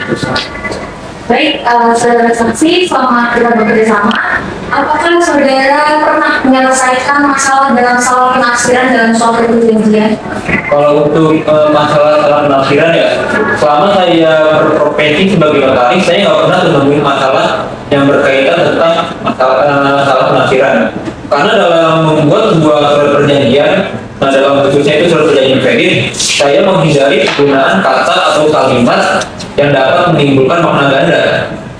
K: Baik, saudara saksi, selama kita bekerja sama, apakah saudara pernah menyelesaikan masalah dalam salah penafsiran dalam suatu perjanjian?
H: Kalau untuk masalah salah penafsiran ya, selama saya berprofesi sebagai notaris, saya nggak pernah menemukan masalah yang berkaitan tentang masalah salah penafsiran. Karena dalam membuat sebuah surat perjanjian, dalam khususnya itu surat perjanjian kredit, saya menghindari penggunaan kata atau kalimat yang dapat menimbulkan makna ganda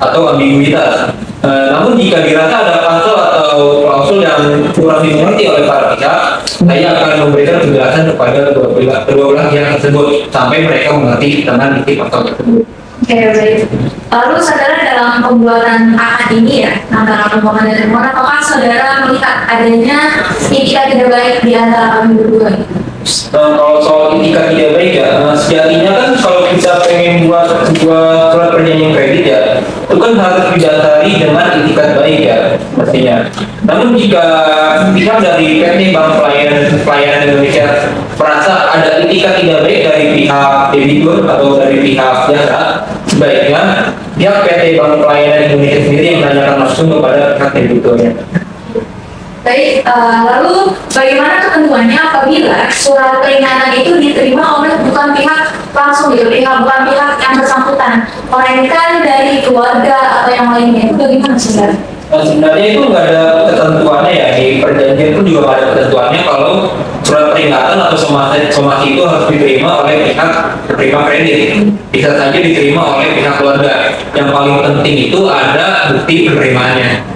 H: atau ambiguitas. Namun jika dirasa ada pasal atau klausul yang kurang dimengerti oleh para pihak, saya akan memberikan penjelasan kepada kedua belah pihak tersebut sampai mereka mengerti dengan isi pasal tersebut.
K: Oke, baik. Lalu saudara dalam pembuatan akad ini ya, antara pemohon dan termohon, apakah saudara melihat adanya etikat tidak baik di antara kami berdua?
H: Kalau soal etikat tidak baik ya, sejatinya kan kalau kita pengen buat sebuah surat perjanjian kredit ya, itu kan harus didasari dengan etikat baik ya, pastinya. Namun jika pihak dari PT Bank Pelayanan Indonesia merasa ada etikat tidak baik dari pihak debitur atau dari pihak jasa, sebaiknya pihak PT Bank Pelayanan Indonesia sendiri yang menanyakan langsung kepada pihak debiturnya.
K: Baik, lalu bagaimana ketentuannya apabila surat peringatan itu diterima oleh bukan pihak langsung gitu, bukan pihak yang bersangkutan, melainkan dari keluarga atau yang lainnya, itu bagaimana saudara?
H: Sebenarnya itu nggak ada ketentuannya ya, di perjanjian itu juga nggak ada ketentuannya kalau surat peringatan atau somasi itu harus diterima oleh pihak penerima kredit. Bisa saja diterima oleh pihak keluarga. Yang paling penting itu ada bukti penerimaannya.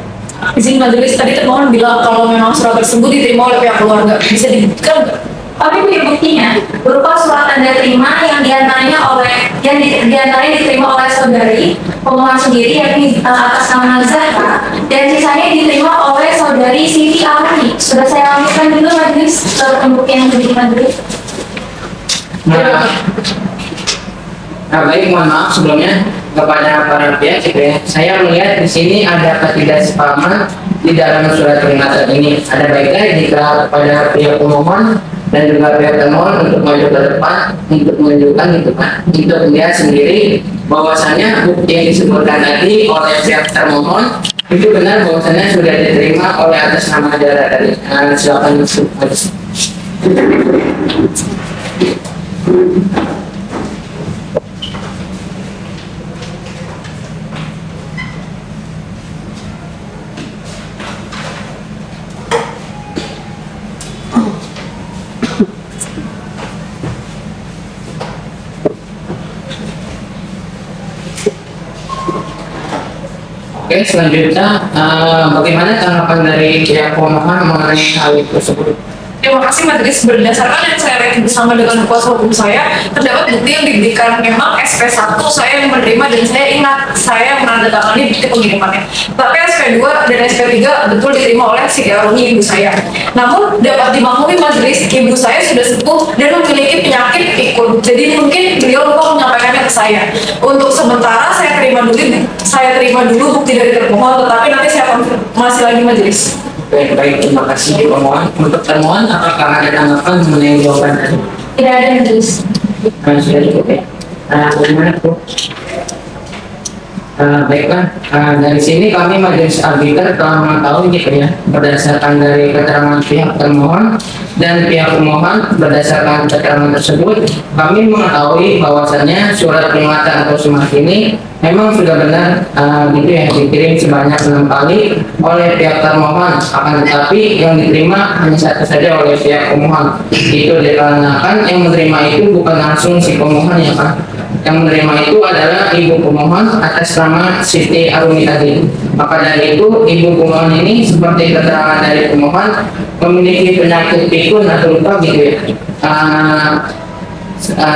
D: Izin majelis, tadi termohon bilang kalau memang surat tersebut diterima oleh pihak keluarga, bisa dibuktikan nggak?
K: Kami punya buktinya berupa surat tanda terima yang diantaranya oleh
B: yang diantaranya diterima oleh saudari pemohon sendiri yakni atas nama Zahra, dan sisanya diterima oleh saudari Siti Amri. Sudah saya lakukan dulu majelis untuk yang diterima dulu.
I: Baik, mohon maaf sebelumnya kepada para pihak gitu ya. Saya melihat di sini ada ketidaksepahaman di dalam surat peringatan ini. Ada baiknya jika kepada pihak pemohon dan juga pihak termohon untuk maju ke depan untuk menunjukkan gitu kan, untuk melihat sendiri bahwasannya bukti yang disebutkan tadi oleh pihak termohon itu benar bahwasannya sudah diterima oleh atas nama Zahra tadi. Silakan Oke, selanjutnya bagaimana tanggapan dari pihak pemohon mengenai hal tersebut?
D: Terima kasih majelis. Berdasarkan yang saya lihat bersama dengan kuasa hukum saya, terdapat bukti yang diberikan. Memang SP1 saya yang menerima dan saya ingat saya menandatangani bukti pengirimannya. Tapi SP2 dan SP3 betul diterima oleh Siti Aruni ibu saya. Namun dapat dimaklumi majelis, ibu saya sudah sepuh dan memiliki penyakit pikun. Jadi mungkin beliau lupa menyampaikannya ke saya. Untuk sementara saya terima dulu bukti dari termohon, tetapi nanti saya konfirmasi lagi majelis.
I: Baik, terima kasih pemohon. Untuk termohon, apakah ada tanggapan mengenai jawaban tadi?
B: Tidak ada majelis.
I: Sudah cukup ya. Bagaimana Bu? Baiklah, dari sini kami majelis arbiter telah mengetahui gitu ya, berdasarkan dari keterangan pihak termohon dan pihak pemohon. Berdasarkan keterangan tersebut, kami mengetahui bahwasannya surat peringatan atau sumat ini memang sudah benar gitu ya, dikirim sebanyak 6 kali oleh pihak termohon. Akan tetapi yang diterima hanya satu saja oleh pihak pemohon. Itu dikarenakan yang menerima itu bukan langsung si pemohon ya Pak. Yang menerima itu adalah ibu pemohon atas nama Siti Aruni tadi. Maka dari itu ibu pemohon ini seperti keterangan dari pemohon memiliki penyakit pikun atau lupa gitu ya.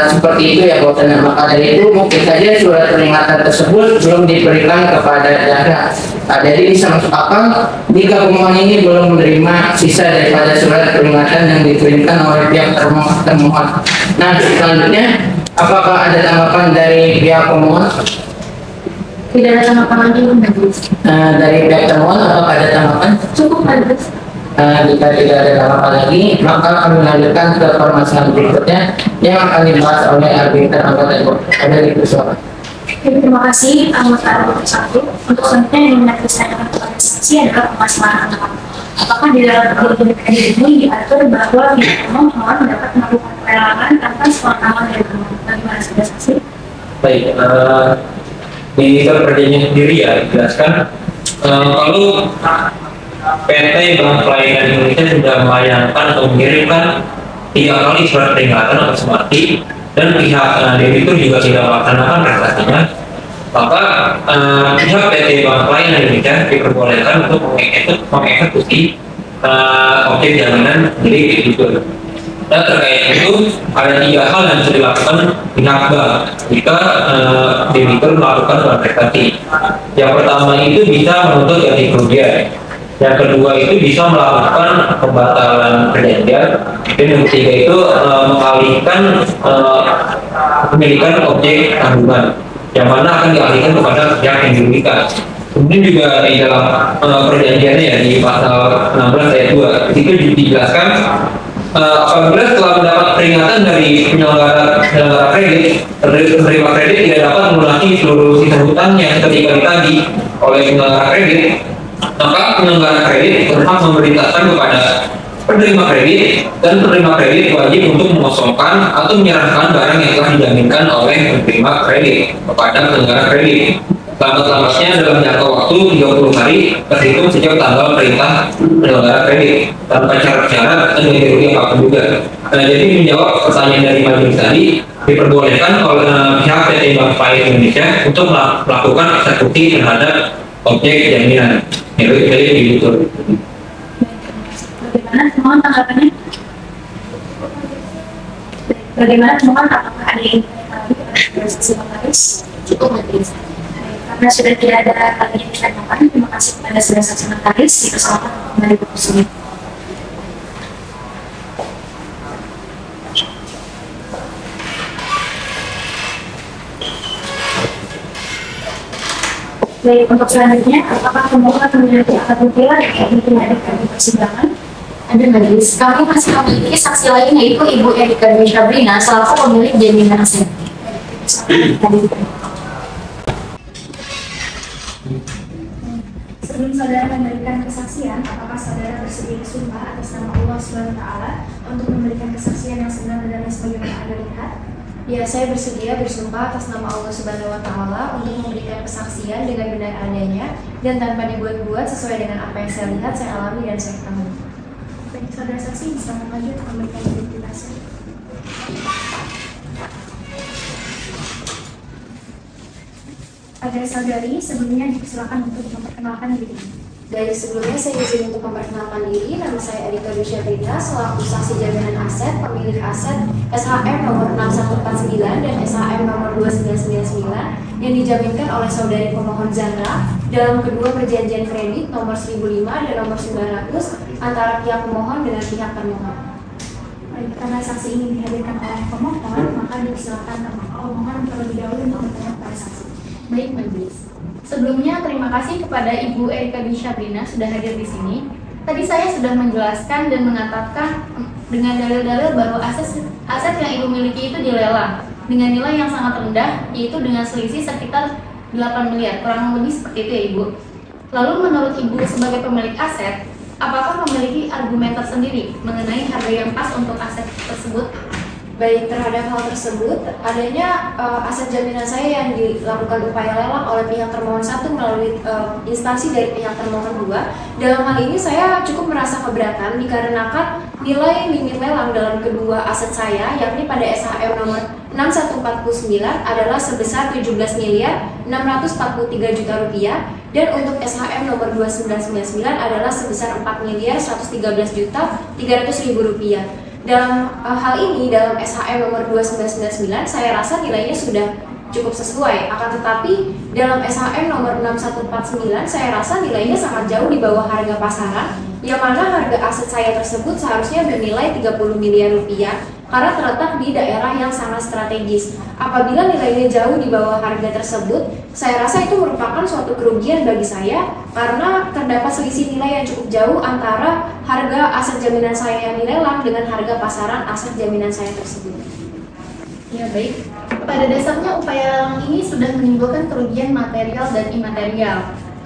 I: Seperti itu ya bahwasannya. Maka dari itu mungkin saja surat peringatan tersebut belum diberikan kepada Zahra. Jadi bisa masuk akal jika pemohon ini belum menerima sisa daripada surat peringatan yang dikirimkan oleh pihak termohon. Nah, selanjutnya apakah ada tanggapan dari pihak pemohon?
B: Tidak ada tanggapan lagi majelis.
I: Dari pihak termohon apakah ada tanggapan?
B: Cukup majelis.
I: Jika tidak ada tanggapan lagi, maka kami lanjutkan ke permasalahan berikutnya yang akan dibahas oleh arbiter anggota ibu. Ada di persoalan.
K: Terima kasih anggota 1. Untuk selanjutnya yang disampaikan kepada saksi adalah permasalahan apakah di dalam kredit ini diatur bahwa pihak pemohon dapat melakukan pelelangan tanpa sepengetahuan dari pemohon? Bagaimana sudah saksi?
H: Baik, di perjanjian sendiri ya dijelaskan kalau PT Bank Pelayanan Indonesia sudah melayangkan atau mengirimkan 3 kali surat peringatan atau semati dan pihak debitur juga tidak melaksanakan prestasinya, maka pihak PT Bank Pelayanan Indonesia diperbolehkan untuk mengeksekusi objek jaminan dari debitur. Dan terkait itu ada 3 hal yang bisa dilakukan pihak bank jika debitur melakukan prestasi. Yang pertama itu bisa menuntut ganti kerugian. Yang kedua itu bisa melakukan pembatalan perjanjian, dan yang ketiga itu mengalihkan kepemilikan objek tanggungan yang mana akan dialihkan kepada pihak yang dirugikan. Kemudian juga di dalam perjanjiannya ya, di pasal 16 ayat 2 itu dijelaskan apabila setelah mendapat peringatan dari penyelenggara kredit, penerima kredit tidak dapat melunasi seluruh sisa hutangnya ketika ditagih oleh penyelenggara kredit, maka penyelenggara kredit berhak memberitahukan kepada penerima kredit, dan penerima kredit wajib untuk mengosongkan atau menyerahkan barang yang telah dijaminkan oleh penerima kredit kepada penyelenggara kredit lambat-lambatnya dalam jangka waktu 30 hari terhitung sejak tanggal perintah penyelenggara kredit tanpa syarat dan ganti rugi apapun juga. Jadi menjawab pertanyaan dari majelis tadi, diperbolehkan oleh pihak PT Bank Pelayanan Indonesia untuk melakukan eksekusi terhadap objek jaminan. Jadi begitu.
K: Bagaimana pemohon tanggapannya? Bagaimana pemohon apakah ada yang Cukup majelis. Karena sudah tidak ada lagi yang ditanyakan, terima kasih kepada saudara saksi notaris. Dipersilakan kembali ke kursi. Baik, untuk selanjutnya, apakah pemohon memiliki akad nukil yang dihadirkan di persidangan? Ada majelis. Kami masih memiliki saksi lain yaitu Ibu Erika Dwi Sabrina selaku pemilik jaminan aset. Sebelum saudara memberikan kesaksian, apakah saudara bersedia bersumpah atas nama Allah SWT untuk memberikan kesaksian yang sebenarnya sebagaimana Anda lihat? Ya, saya bersedia bersumpah atas nama Allah Subhanahu wa Ta'ala untuk memberikan kesaksian dengan benar adanya dan tanpa dibuat-buat sesuai dengan apa yang saya lihat, saya alami dan saya ketahui. Baik, saudara saksi bisa maju untuk memberikan identitasnya. Agar saudari sebelumnya dipersilakan untuk memperkenalkan diri.
E: Dari sebelumnya saya izin untuk memperkenalkan diri. Nama saya Erika Dwi Sabrina selaku saksi jaminan aset, pemilik aset SHM nomor 6149 dan SHM nomor 2999 yang dijaminkan oleh saudari pemohon Zahra dalam kedua perjanjian kredit nomor 1005 dan nomor 900 antara pihak pemohon dengan pihak termohon.
K: Baik, karena saksi ini dihadirkan oleh pemohon, maka dipersilakan pemohon terlebih dahulu untuk bertanya kepada saksi. Baik, majelis. Sebelumnya terima kasih kepada Ibu Erika Dwi Sabrina sudah hadir di sini. Tadi saya sudah menjelaskan dan mengatakan dengan dalil-dalil bahwa aset yang Ibu miliki itu dilelang dengan nilai yang sangat rendah, yaitu dengan selisih sekitar 8 miliar, kurang lebih seperti itu ya Ibu. Lalu menurut Ibu sebagai pemilik aset, apakah memiliki argumen tersendiri mengenai harga yang pas untuk aset tersebut?
E: Baik, terhadap hal tersebut, adanya aset jaminan saya yang dilakukan upaya lelang oleh pihak termohon 1 melalui instansi dari pihak termohon 2. Dalam hal ini saya cukup merasa keberatan dikarenakan nilai limit lelang dalam kedua aset saya, yakni pada SHM nomor 6149 adalah sebesar 17 miliar 643 juta rupiah, dan untuk SHM nomor 2999 adalah sebesar 4 miliar 113 juta 300 ribu rupiah. Dalam hal ini, dalam SHM nomor 2999, saya rasa nilainya sudah cukup sesuai. Akan tetapi, dalam SHM nomor 6149, saya rasa nilainya sangat jauh di bawah harga pasaran, yang mana harga aset saya tersebut seharusnya bernilai 30 miliar rupiah, karena terletak di daerah yang sangat strategis. Apabila nilainya jauh di bawah harga tersebut, saya rasa itu merupakan suatu kerugian bagi saya, karena terdapat selisih nilai yang cukup jauh antara harga aset jaminan saya yang dilelang dengan harga pasaran aset jaminan saya tersebut.
K: Ya baik, pada dasarnya upaya lelang ini sudah menimbulkan kerugian material dan imaterial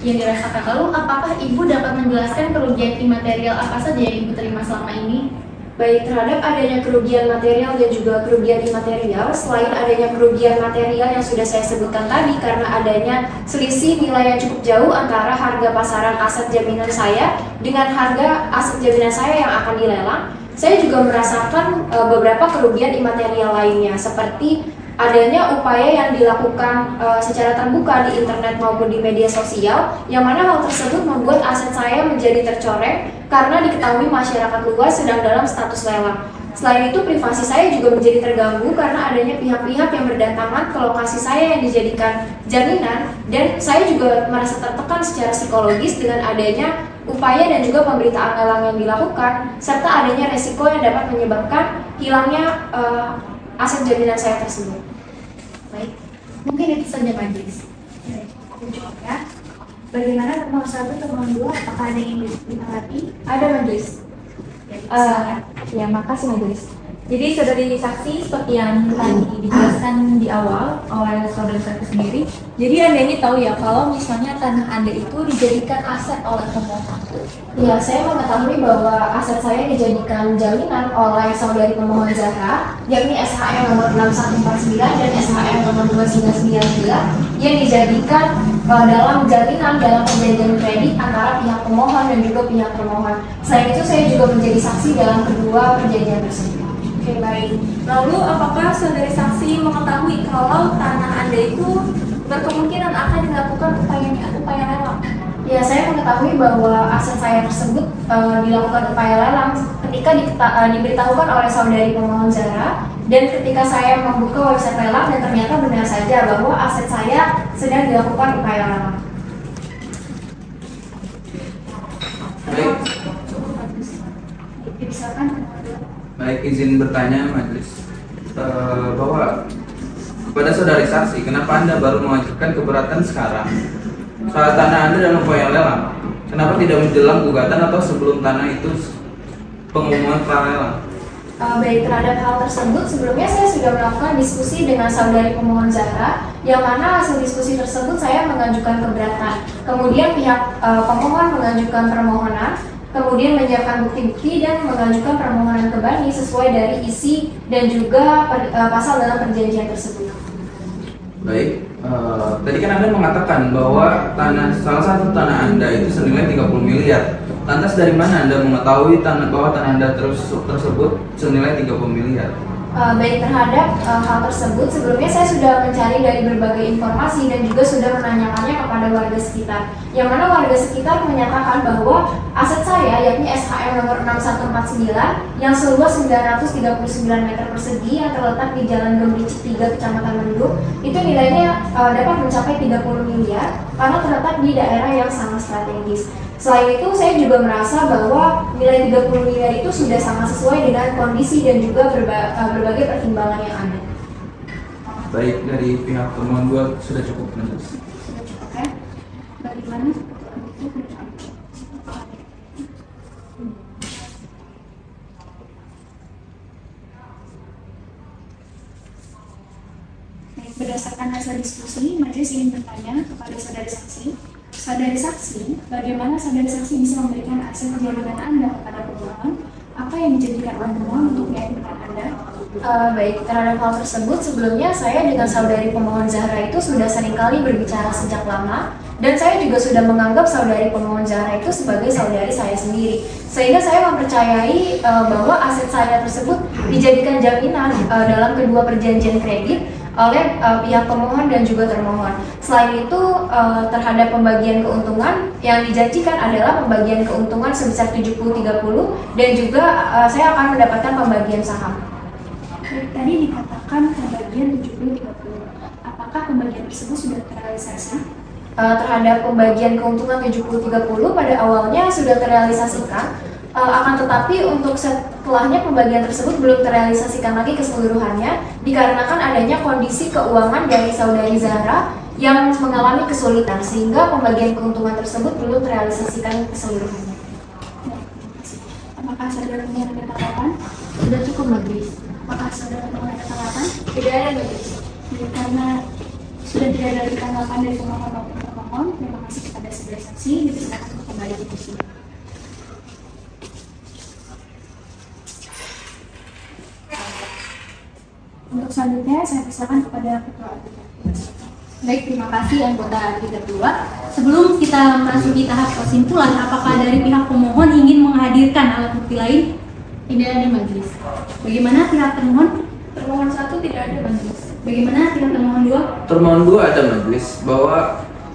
K: yang dirasakan. Lalu apakah Ibu dapat menjelaskan kerugian imaterial apa saja yang Ibu terima selama ini?
E: Baik, terhadap adanya kerugian material dan juga kerugian imaterial, selain adanya kerugian material yang sudah saya sebutkan tadi karena adanya selisih nilai yang cukup jauh antara harga pasaran aset jaminan saya dengan harga aset jaminan saya yang akan dilelang, saya juga merasakan beberapa kerugian imaterial lainnya, seperti adanya upaya yang dilakukan secara terbuka di internet maupun di media sosial, yang mana hal tersebut membuat aset saya menjadi tercoreng karena diketahui masyarakat luas sedang dalam status lelang. Selain itu, privasi saya juga menjadi terganggu karena adanya pihak-pihak yang berdatangan ke lokasi saya yang dijadikan jaminan, dan saya juga merasa tertekan secara psikologis dengan adanya upaya dan juga pemberitaan lelang yang dilakukan, serta adanya resiko yang dapat menyebabkan hilangnya aset jaminan saya tersebut.
K: Baik, mungkin itu saja majelis. Cukup ya. Bagaimana termohon 1, termohon 2, apakah ada yang ditanggapi?
B: Ada majelis. Ya, makasih majelis. Jadi saudari saksi seperti yang tadi dijelaskan di awal oleh saudari saksi sendiri. Jadi Anda ini tahu ya kalau misalnya tanah Anda itu dijadikan aset oleh pemohon.
E: Ya, saya mengetahui bahwa aset saya dijadikan jaminan oleh saudari pemohon Zahra, yakni SHM nomor 6149 dan SHM nomor 2999 yang dijadikan dalam jaminan dalam perjanjian kredit antara pihak pemohon dan juga pihak termohon. Selain itu, saya juga menjadi saksi dalam kedua perjanjian tersebut.
B: Oke, baik. Lalu apakah saudari saksi mengetahui kalau tanah Anda itu berkemungkinan akan dilakukan upaya lelang?
E: Ya, saya mengetahui bahwa aset saya tersebut dilakukan upaya lelang ketika diberitahukan oleh saudari pemohon Zahra Dan ketika saya membuka website lelang dan ternyata benar saja bahwa aset saya sedang dilakukan upaya lelang.
C: Baik, izin bertanya majelis bahwa kepada saudari saksi, kenapa Anda baru mengajukan keberatan sekarang saat tanah Anda dalam upaya lelang? Kenapa tidak menjelang gugatan atau sebelum tanah itu pengumuman pra-lelang?
E: Baik, terhadap hal tersebut sebelumnya saya sudah melakukan diskusi dengan saudari pemohon Zahra, yang mana hasil diskusi tersebut saya mengajukan keberatan. Kemudian pihak pemohon mengajukan permohonan, kemudian menyiapkan bukti-bukti dan mengajukan permohonan ke banding sesuai dari isi dan juga pasal dalam perjanjian tersebut.
C: Baik, tadi kan Anda mengatakan bahwa salah satu tanah Anda itu senilai 30 miliar. Lantas dari mana Anda mengetahui bahwa tanah Anda tersebut senilai 30 miliar?
E: Baik, terhadap hal tersebut sebelumnya saya sudah mencari dari berbagai informasi dan juga sudah menanyakannya kepada warga sekitar, yang mana warga sekitar menyatakan bahwa aset saya yakni SHM nomor 6149 yang seluas 939 meter persegi yang terletak di Jalan Gembricik 3 Kecamatan Mendung itu nilainya dapat mencapai 30 miliar karena terletak di daerah yang sangat strategis. Selain itu, saya juga merasa bahwa nilai 30 miliar itu sudah sangat sesuai dengan kondisi dan juga berbagai pertimbangan yang ada.
C: Baik, dari pihak pemohon 2 sudah cukup majelis.
E: Sudah cukup ya? Bagaimana?
K: Berdasarkan hasil diskusi, majelis ingin bertanya kepada saudari saksi. Saudari saksi, bagaimana saudari saksi bisa memberikan akses jaminan Anda kepada pemohon? Apa yang menjadikan pemohon untuk meyakinkan Anda?
E: Baik, terhadap hal tersebut sebelumnya saya dengan saudari pemohon Zahra itu sudah seringkali berbicara sejak lama, dan saya juga sudah menganggap saudari pemohon Zahra itu sebagai saudari saya sendiri, sehingga saya mempercayai bahwa aset saya tersebut dijadikan jaminan dalam kedua perjanjian kredit oleh pihak pemohon dan juga termohon. Selain itu, terhadap pembagian keuntungan yang dijanjikan adalah pembagian keuntungan sebesar 70-30 dan juga saya akan mendapatkan pembagian saham.
K: Tadi dikatakan pembagian 70-30. Apakah pembagian tersebut sudah terrealisasi?
E: Terhadap pembagian keuntungan 70-30 pada awalnya sudah terrealisasikan, akan tetapi untuk setelahnya pembagian tersebut belum terrealisasikan lagi keseluruhannya dikarenakan adanya kondisi keuangan dari saudari Zahra yang mengalami kesulitan sehingga pembagian keuntungan tersebut belum terrealisasikan keseluruhannya.
K: Apakah saudara punya tanggapan?
B: Sudah cukup majelis.
K: Apakah saudara punya tanggapan?
B: Tidak ada majelis.
K: Karena sudah tidak ada tanggapan dari pemohon maupun termohon, terima kasih kepada saudara saksi. Dipersilakan untuk kembali ke kursi. Untuk selanjutnya saya persilakan kepada ketua.
B: Baik, terima kasih anggota Liga 2. Sebelum kita memasuki tahap kesimpulan, apakah dari pihak pemohon ingin menghadirkan alat bukti lain? Tidak ada majelis. Bagaimana pihak termohon?
E: Termohon 1 tidak ada majelis.
B: Bagaimana pihak termohon 2?
C: Termohon 2 ada majelis bahwa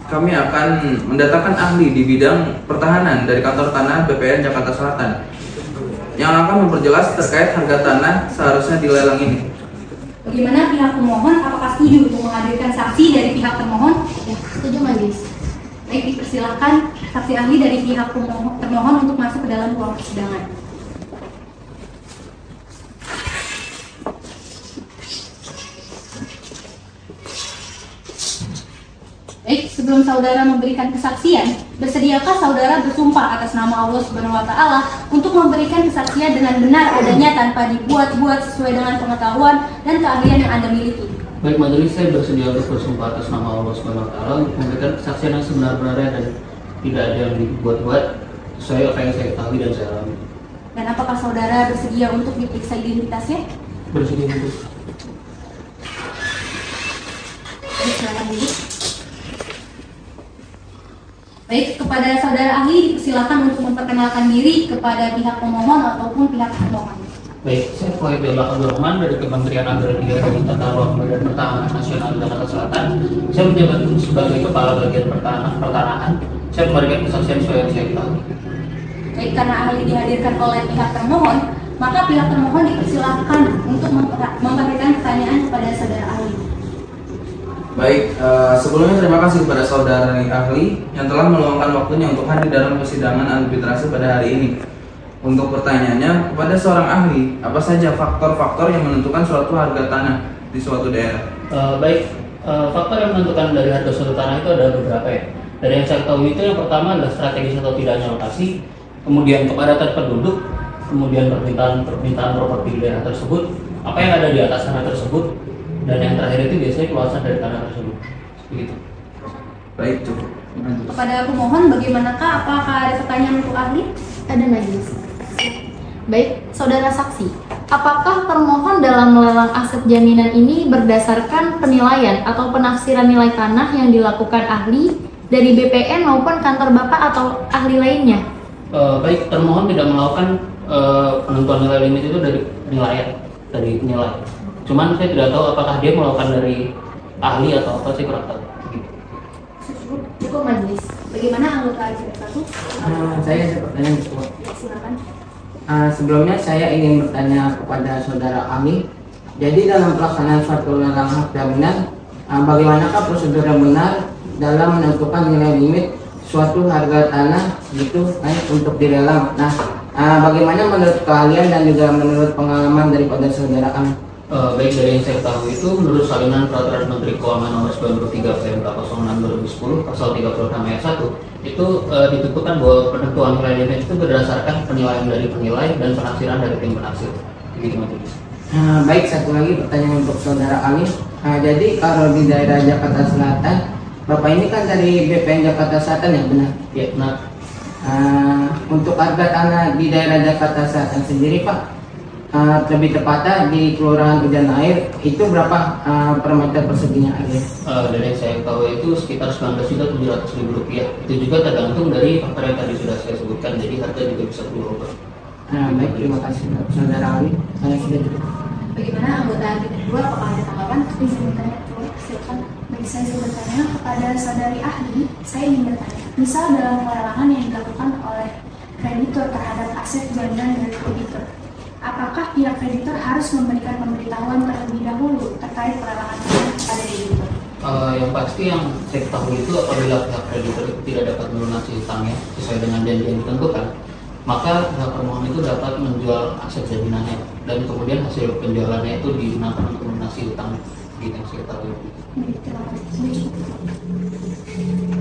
C: kami akan mendatangkan ahli di bidang pertahanan dari kantor tanah BPN Jakarta Selatan yang akan memperjelas terkait harga tanah seharusnya dilelang ini.
B: Bagaimana pihak pemohon? Apakah setuju untuk menghadirkan saksi dari pihak termohon? Ya, setuju majelis. Baik, dipersilakan saksi ahli dari pihak termohon untuk masuk ke dalam ruang persidangan. Baik, sebelum saudara memberikan kesaksian, bersediakah saudara bersumpah atas nama Allah Subhanahu wa Ta'ala untuk memberikan kesaksian dengan benar adanya tanpa dibuat-buat sesuai dengan pengetahuan dan keahlian yang Anda miliki?
L: Baik majelis, saya bersedia untuk bersumpah atas nama Allah Subhanahu wa Ta'ala untuk memberikan kesaksian yang sebenar-benarnya dan tidak ada yang dibuat-buat sesuai apa yang saya ketahui dan saya alami.
B: Dan apakah saudara bersedia untuk diperiksa identitasnya?
L: Bersedia untuk.
B: Silakan dulu. Baik, kepada saudara ahli silakan untuk memperkenalkan diri kepada pihak pemohon ataupun pihak termohon.
L: Baik, saya Fahidullah Abdul Rahman dari Kementerian Agraria dan Tata Ruang dan Pertahanan Nasional Jakarta Selatan. Saya menjabat sebagai Kepala Bagian Pertanahan. Saya memberikan kesaksian sesuai yang saya ketahui.
B: Baik, karena ahli dihadirkan oleh pihak termohon,
M: maka pihak termohon dipersilakan untuk memberikan pertanyaan kepada saudara ahli.
C: Baik, sebelumnya terima kasih kepada saudara ahli yang telah meluangkan waktunya untuk hadir dalam persidangan arbitrase pada hari ini. Untuk pertanyaannya, kepada seorang ahli, apa saja faktor-faktor yang menentukan suatu harga tanah di suatu daerah?
L: Faktor yang menentukan dari harga suatu tanah itu ada beberapa ya. Dari yang saya ketahui itu yang pertama adalah strategis atau tidaknya lokasi, kemudian kepadatan penduduk, kemudian permintaan properti di daerah tersebut, apa yang ada di atas tanah tersebut, dan yang terakhir itu biasanya keluasan dari tanah tersebut. Begitu.
C: Baik, cukup.
M: Kepada pemohon, bagaimanakah? Apakah ada pertanyaan untuk ahli?
K: Ada majelis. Baik, saudara saksi, apakah termohon dalam melelang aset jaminan ini berdasarkan penilaian atau penafsiran nilai tanah yang dilakukan ahli dari BPN maupun kantor Bapak atau ahli lainnya?
L: Baik, termohon tidak melakukan penentuan nilai limit itu dari penilaian, dari penilai. Cuman saya tidak tahu apakah dia melakukan dari ahli atau apa, saya kurang tahu.
M: Cukup majelis. Bagaimana anggota ICD 1?
I: Saya ada pertanyaan ketua.
M: Silakan.
I: Sebelumnya saya ingin bertanya kepada saudara ahli. Jadi dalam pelaksanaan suatu lelang hak jaminan, bagaimanakah prosedur yang benar dalam menentukan nilai limit suatu harga tanah gitu untuk dilelang? Nah, bagaimana menurut keahlian dan juga menurut pengalaman daripada saudara ahli?
L: Baik, dari yang saya tahu itu menurut salinan peraturan Menteri Keuangan nomor 93 PMK 06 2010 pasal 36 ayat 1 itu ditentukan bahwa penentuan nilai limit itu berdasarkan penilaian dari penilai dan penafsiran dari tim penafsir. Begitu majelis.
I: Baik, satu lagi pertanyaan untuk saudara ahli. Jadi kalau di daerah Jakarta Selatan, Bapak ini kan dari BPN Jakarta Selatan ya, benar?
L: Ya, benar.
I: Untuk harga tanah di daerah Jakarta Selatan sendiri Pak, lebih tepatnya di Kelurahan Hujan Air itu berapa per meter perseginya aja?
L: Dari yang saya tahu itu sekitar 19.700.000 rupiah. Itu juga tergantung dari faktor yang tadi sudah saya sebutkan, jadi harga juga bisa berubah.
I: Baik, terima kasih saudara ahli. Saya sudah cukup.
M: Bagaimana anggota ahli kedua? Apakah ada tanggapan? Izin bertanya, silakan.
E: Bagi saya bertanya kepada saudari ahli, saya ingin bertanya. Misal dalam pelelangan yang dilakukan oleh kreditur terhadap aset jaminan dari kreditur, apakah pihak kreditur harus memberikan pemberitahuan terlebih dahulu terkait pelelangan kepada kreditur?
L: Yang pasti yang saya ketahui itu apabila pihak kreditur tidak dapat melunasi hutangnya sesuai dengan janji yang ditentukan, maka pihak permohon itu dapat menjual aset jaminannya dan kemudian hasil penjualannya itu digunakan untuk melunasi hutang. Gitu yang saya ketahui.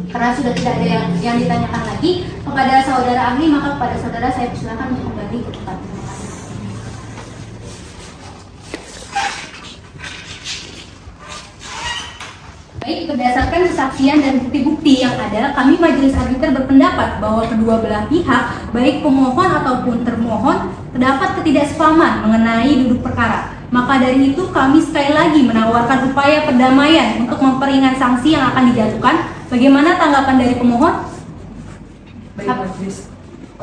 M: Karena sudah tidak ada yang ditanyakan lagi kepada saudara ahli, maka kepada saudara saya persilakan untuk kembali ke tempat. Baik, berdasarkan kesaksian dan bukti-bukti yang ada, kami majelis arbiter berpendapat bahwa kedua belah pihak, baik pemohon ataupun termohon, terdapat ketidaksepahaman mengenai duduk perkara. Maka dari itu kami sekali lagi menawarkan upaya perdamaian untuk memperingan sanksi yang akan dijatuhkan. Bagaimana tanggapan dari pemohon?
D: Baik, majelis.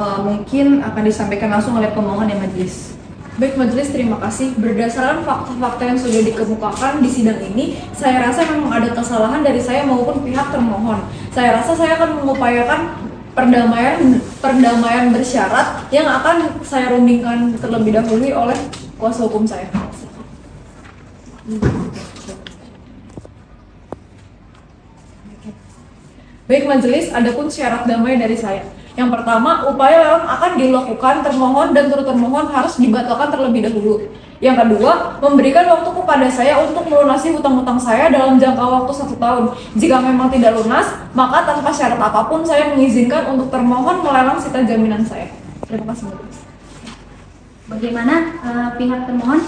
D: Mungkin akan disampaikan langsung oleh pemohon ya majelis. Baik majelis, terima kasih. Berdasarkan fakta-fakta yang sudah dikemukakan di sidang ini, saya rasa memang ada kesalahan dari saya maupun pihak termohon. Saya rasa saya akan mengupayakan perdamaian bersyarat yang akan saya rundingkan terlebih dahulu oleh kuasa hukum saya. Baik majelis, adapun syarat damai dari saya. Yang pertama, upaya lelang akan dilakukan termohon dan turut termohon harus dibatalkan terlebih dahulu. Yang kedua, memberikan waktu kepada saya untuk melunasi hutang-hutang saya dalam jangka waktu 1 tahun. Jika memang tidak lunas, maka tanpa syarat apapun saya mengizinkan untuk termohon melelang sita jaminan saya. Terima kasih majelis.
M: Bagaimana pihak termohon?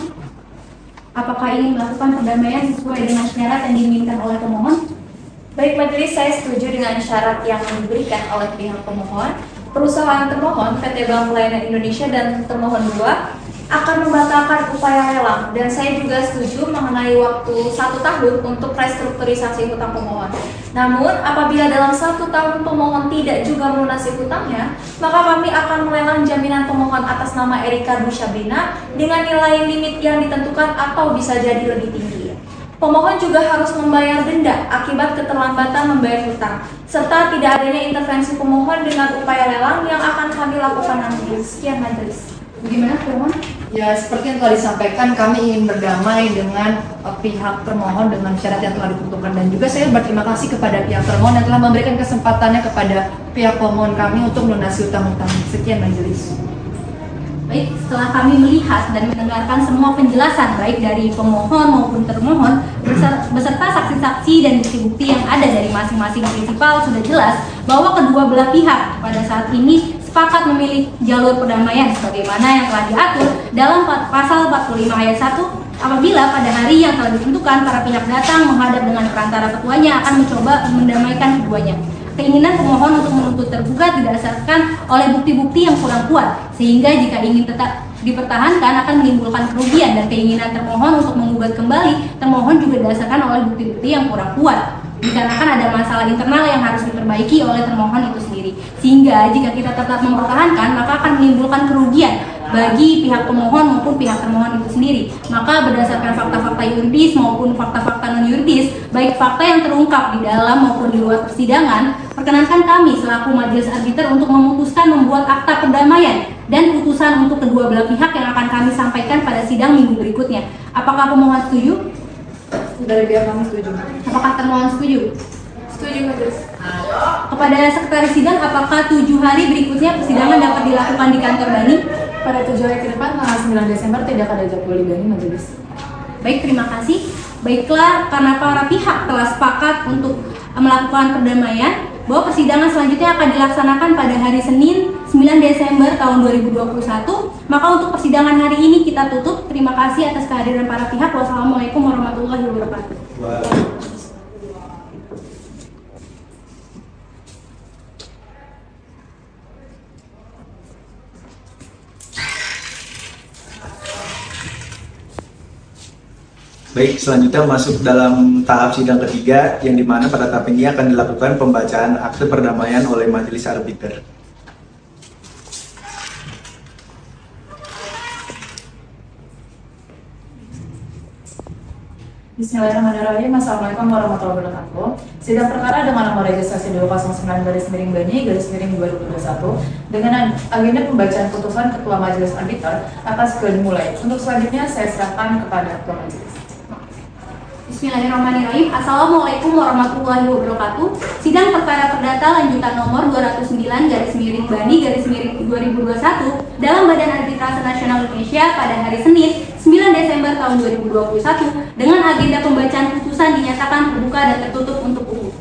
M: Apakah ingin melakukan perdamaian sesuai dengan syarat yang diinginkan oleh pemohon?
B: Baik majelis, saya setuju dengan syarat yang diberikan oleh pihak pemohon. Perusahaan termohon PT Bank Pelayanan Indonesia dan termohon 2 akan membatalkan upaya lelang, dan saya juga setuju mengenai waktu 1 tahun untuk restrukturisasi hutang pemohon. Namun apabila dalam 1 tahun pemohon tidak juga melunasi hutangnya, maka kami akan melelang jaminan pemohon atas nama Erika Dwi Sabrina dengan nilai limit yang ditentukan atau bisa jadi lebih tinggi. Pemohon juga harus membayar denda akibat keterlambatan membayar hutang, serta tidak adanya intervensi pemohon dengan upaya lelang yang akan kami lakukan nanti. Sekian majelis.
M: Bagaimana termohon?
D: Ya, seperti yang telah disampaikan, kami ingin berdamai dengan pihak termohon dengan syarat yang telah ditentukan, dan juga saya berterima kasih kepada pihak termohon yang telah memberikan kesempatannya kepada pihak pemohon kami untuk melunasi utang-utang. Sekian majelis.
M: Baik, setelah kami melihat dan mendengarkan semua penjelasan baik dari pemohon maupun termohon beserta saksi-saksi dan bukti-bukti yang ada dari masing-masing prinsipal, sudah jelas bahwa kedua belah pihak pada saat ini sepakat memilih jalur perdamaian sebagaimana yang telah diatur dalam pasal 45 ayat 1, apabila pada hari yang telah ditentukan para pihak datang menghadap dengan perantara ketuanya akan mencoba mendamaikan keduanya. Keinginan pemohon untuk menuntut tergugat didasarkan oleh bukti-bukti yang kurang kuat, sehingga jika ingin tetap dipertahankan akan menimbulkan kerugian, dan keinginan termohon untuk menggugat kembali termohon juga didasarkan oleh bukti-bukti yang kurang kuat, dikarenakan ada masalah internal yang harus diperbaiki oleh termohon itu sendiri. Sehingga jika kita tetap mempertahankan maka akan menimbulkan kerugian bagi pihak pemohon maupun pihak termohon itu sendiri. Maka berdasarkan fakta-fakta yuridis maupun fakta-fakta non-yuridis, baik fakta yang terungkap di dalam maupun di luar persidangan, perkenankan kami selaku majelis arbiter untuk memutuskan membuat akta perdamaian dan putusan untuk kedua belah pihak yang akan kami sampaikan pada sidang minggu berikutnya. Apakah pemohon setuju?
D: Dari pihak kami setuju.
M: Apakah termohon setuju?
D: Setuju, majelis.
M: Kepada sekretaris sidang, apakah 7 hari berikutnya persidangan dapat dilakukan di kantor Bani?
D: Pada 7 hari ke depan, tanggal 9 Desember tidak ada jadwal di Bani, majelis.
M: Baik, terima kasih. Baiklah, karena para pihak telah sepakat untuk melakukan perdamaian, bahwa persidangan selanjutnya akan dilaksanakan pada hari Senin 9 Desember tahun 2021. Maka untuk persidangan hari ini kita tutup. Terima kasih atas kehadiran para pihak. Wassalamualaikum warahmatullahi wabarakatuh.
A: Baik, selanjutnya masuk dalam tahap sidang ketiga, yang dimana pada tahap ini akan dilakukan pembacaan akte perdamaian oleh majelis arbiter.
D: Bismillahirrahmanirrahim. Assalamualaikum warahmatullahi wabarakatuh. Sidang perkara dengan nomor registrasi 209/2021 dengan agenda pembacaan putusan Ketua Majelis Arbiter akan segera dimulai. Untuk selanjutnya saya serahkan kepada Ketua Majelis.
M: Bismillahirrahmanirrahim. Assalamualaikum warahmatullahi wabarakatuh. Sidang perkara perdata lanjutan nomor 209/Bani/2021 dalam Badan Arbitrase Nasional Indonesia pada hari Senin 9 Desember tahun 2021 dengan agenda pembacaan putusan dinyatakan terbuka dan tertutup untuk umum.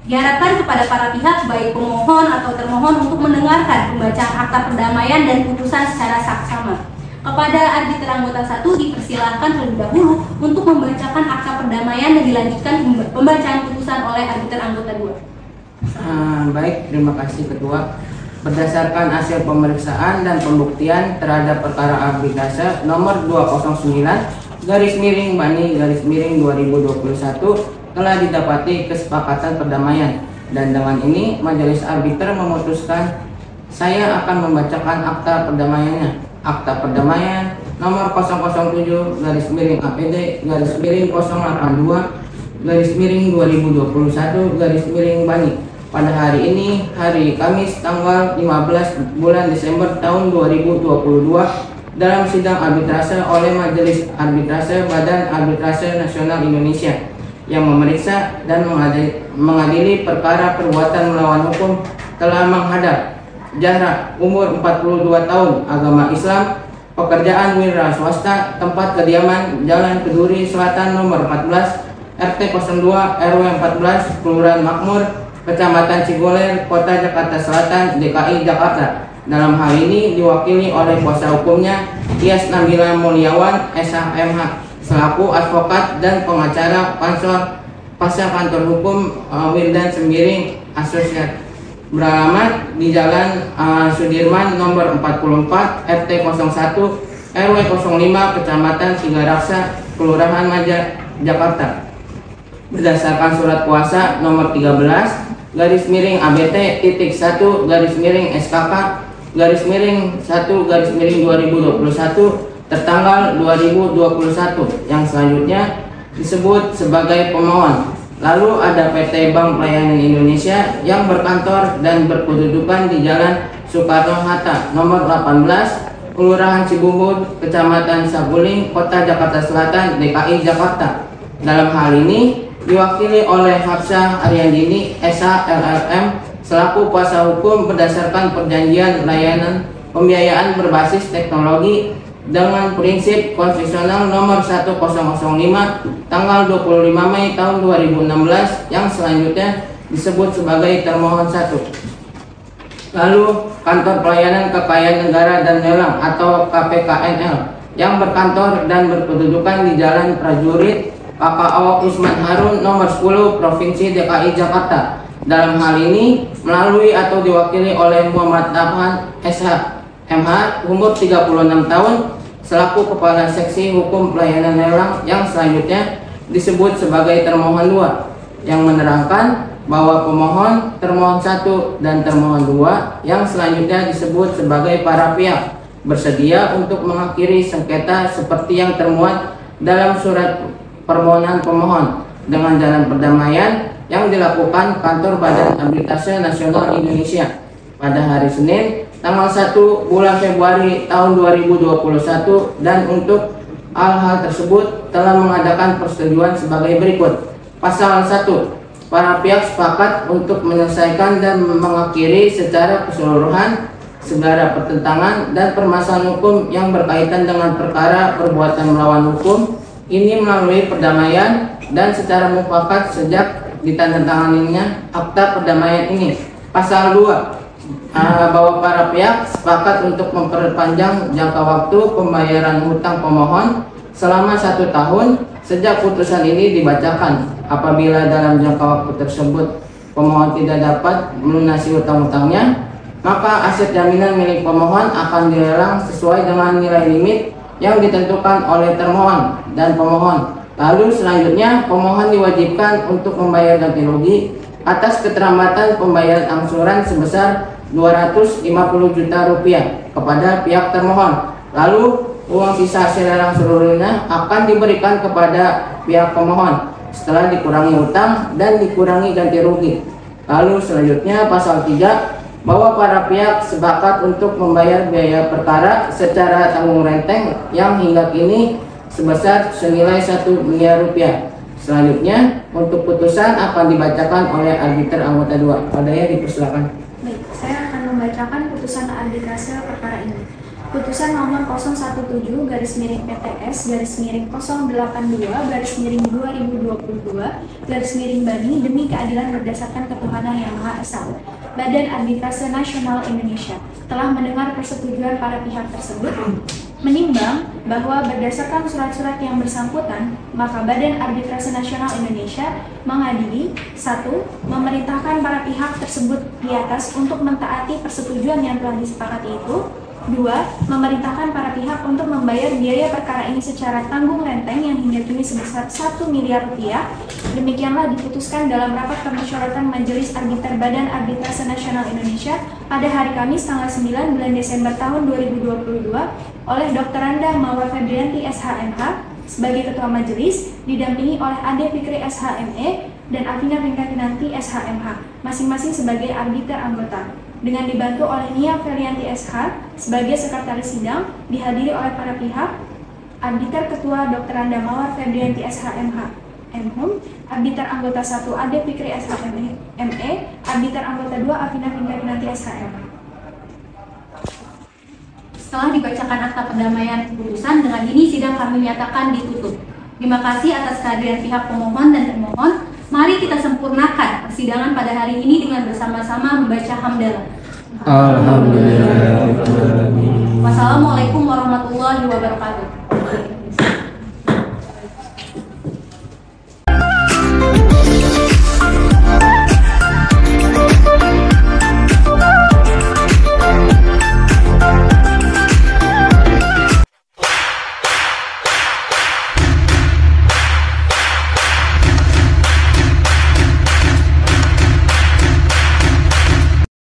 M: Diharapkan kepada para pihak baik pemohon atau termohon untuk mendengarkan pembacaan akta perdamaian dan putusan secara saksama. Kepada arbiter anggota 1 dipersilahkan terlebih dahulu untuk membacakan akta perdamaian dan dilanjutkan pembacaan putusan oleh arbiter anggota 2.
I: Baik, terima kasih Ketua. Berdasarkan hasil pemeriksaan dan pembuktian terhadap perkara arbitrase nomor 209/Bani/2021 telah didapati kesepakatan perdamaian, dan dengan ini majelis arbiter memutuskan saya akan membacakan akta perdamaiannya. Akta perdamaian nomor 007/082/2021/Bani pada hari ini, hari Kamis tanggal 15 bulan Desember tahun 2022 dalam sidang arbitrase oleh Majelis Arbitrase Badan Arbitrase Nasional Indonesia yang memeriksa dan mengadili perkara perbuatan melawan hukum telah menghadap Jahra, umur 42 tahun, agama Islam, pekerjaan wira swasta, tempat kediaman Jalan Keduri Selatan nomor 14, RT 02 RW 14, Kelurahan Makmur, Kecamatan Cigoler, Kota Jakarta Selatan, DKI Jakarta. Dalam hal ini diwakili oleh kuasa hukumnya Tias Nabila Mulyawan, SHMH, selaku advokat dan pengacara Pasar Kantor Hukum Wildan Sembiring Asosiat, beralamat di Jalan Sudirman nomor 44 RT 01 RW 05 Kecamatan Tigaraksa, Kelurahan Maja, Jakarta. Berdasarkan surat kuasa nomor 13-SKK-1-1-2021 tertanggal 2021 yang selanjutnya disebut sebagai pemohon. Lalu ada PT Bank Pelayanan Indonesia yang berkantor dan berkedudukan di Jalan Soekarno-Hatta nomor 18, Kelurahan Cibubur, Kecamatan Saguling, Kota Jakarta Selatan, DKI Jakarta. Dalam hal ini diwakili oleh Hafsah Aryandini, SH LLM, selaku kuasa hukum berdasarkan perjanjian layanan pembiayaan berbasis teknologi dengan prinsip konstitusional nomor 1005 tanggal 25 Mei tahun 2016 yang selanjutnya disebut sebagai termohon 1. Lalu Kantor Pelayanan Kekayaan Negara dan Lelang atau KPKNL yang berkantor dan berkedudukan di Jalan Prajurit KKO Usman Harun nomor 10 Provinsi DKI Jakarta. Dalam hal ini melalui atau diwakili oleh Muhammad Afhan SH MH umur 36 tahun selaku Kepala Seksi Hukum Pelayanan Lelang yang selanjutnya disebut sebagai termohon 2, yang menerangkan bahwa pemohon termohon 1 dan termohon 2 yang selanjutnya disebut sebagai para pihak bersedia untuk mengakhiri sengketa seperti yang termuat dalam surat permohonan pemohon dengan jalan perdamaian yang dilakukan Kantor Badan Arbitrase Nasional Indonesia pada hari Senin tanggal 1 bulan Februari tahun 2021, dan untuk hal-hal tersebut telah mengadakan persetujuan sebagai berikut. Pasal 1, para pihak sepakat untuk menyelesaikan dan mengakhiri secara keseluruhan segala pertentangan dan permasalahan hukum yang berkaitan dengan perkara perbuatan melawan hukum ini melalui perdamaian dan secara mufakat sejak ditandatanganinya akta perdamaian ini. Pasal 2, bahwa para pihak sepakat untuk memperpanjang jangka waktu pembayaran hutang pemohon selama 1 tahun sejak putusan ini dibacakan. Apabila dalam jangka waktu tersebut pemohon tidak dapat melunasi hutang-hutangnya, maka aset jaminan milik pemohon akan dilelang sesuai dengan nilai limit yang ditentukan oleh termohon dan pemohon. Lalu selanjutnya pemohon diwajibkan untuk membayar ganti rugi atas keterlambatan pembayaran angsuran sebesar 250 juta rupiah kepada pihak termohon. Lalu uang sisa hasil lelang seluruhnya akan diberikan kepada pihak pemohon setelah dikurangi hutang dan dikurangi ganti rugi. Lalu selanjutnya pasal 3, bahwa para pihak sepakat untuk membayar biaya perkara secara tanggung renteng yang hingga kini sebesar senilai 1 miliar rupiah. Selanjutnya untuk putusan akan dibacakan oleh arbiter anggota 2. Padanya dipersilakan.
E: Baik, saya akan membacakan putusan arbitrase perkara ini. Putusan nomor 017/PTS/082/2022 demi keadilan berdasarkan ketuhanan yang Maha Esa. Badan Arbitrase Nasional Indonesia telah mendengar persetujuan para pihak tersebut, menimbang bahwa berdasarkan surat-surat yang bersangkutan, maka Badan Arbitrase Nasional Indonesia mengadili 1. Memerintahkan para pihak tersebut di atas untuk mentaati persetujuan yang telah disepakati itu. 2. Memerintahkan para pihak untuk membayar biaya perkara ini secara tanggung renteng yang hingga kini sebesar 1 miliar rupiah. Demikianlah diputuskan dalam rapat permusyawaratan Majelis Arbiter Badan Arbitrase Nasional Indonesia pada hari Kamis tanggal 9 bulan Desember tahun 2022 oleh Dr. Randa Mawar Febrianti SHMH sebagai Ketua Majelis, didampingi oleh Ade Fikri SHME dan Afina Ringkatinanti SHMH, masing-masing sebagai arbiter anggota, dengan dibantu oleh Nia Felianti SH sebagai sekretaris sidang, dihadiri oleh para pihak, arbiter ketua Dr. Randa Mawar Febrianti SHMH MHUM, arbiter anggota 1 Ade Fikri SHME, arbiter anggota 2 Afina Ringkatinanti SHMH.
M: Setelah dibacakan akta perdamaian keputusan, dengan ini sidang kami nyatakan ditutup. Terima kasih atas kehadiran pihak pemohon dan termohon. Mari kita sempurnakan persidangan pada hari ini dengan bersama-sama membaca hamdalah.
N: Alhamdulillah.
M: Wassalamualaikum warahmatullahi wabarakatuh.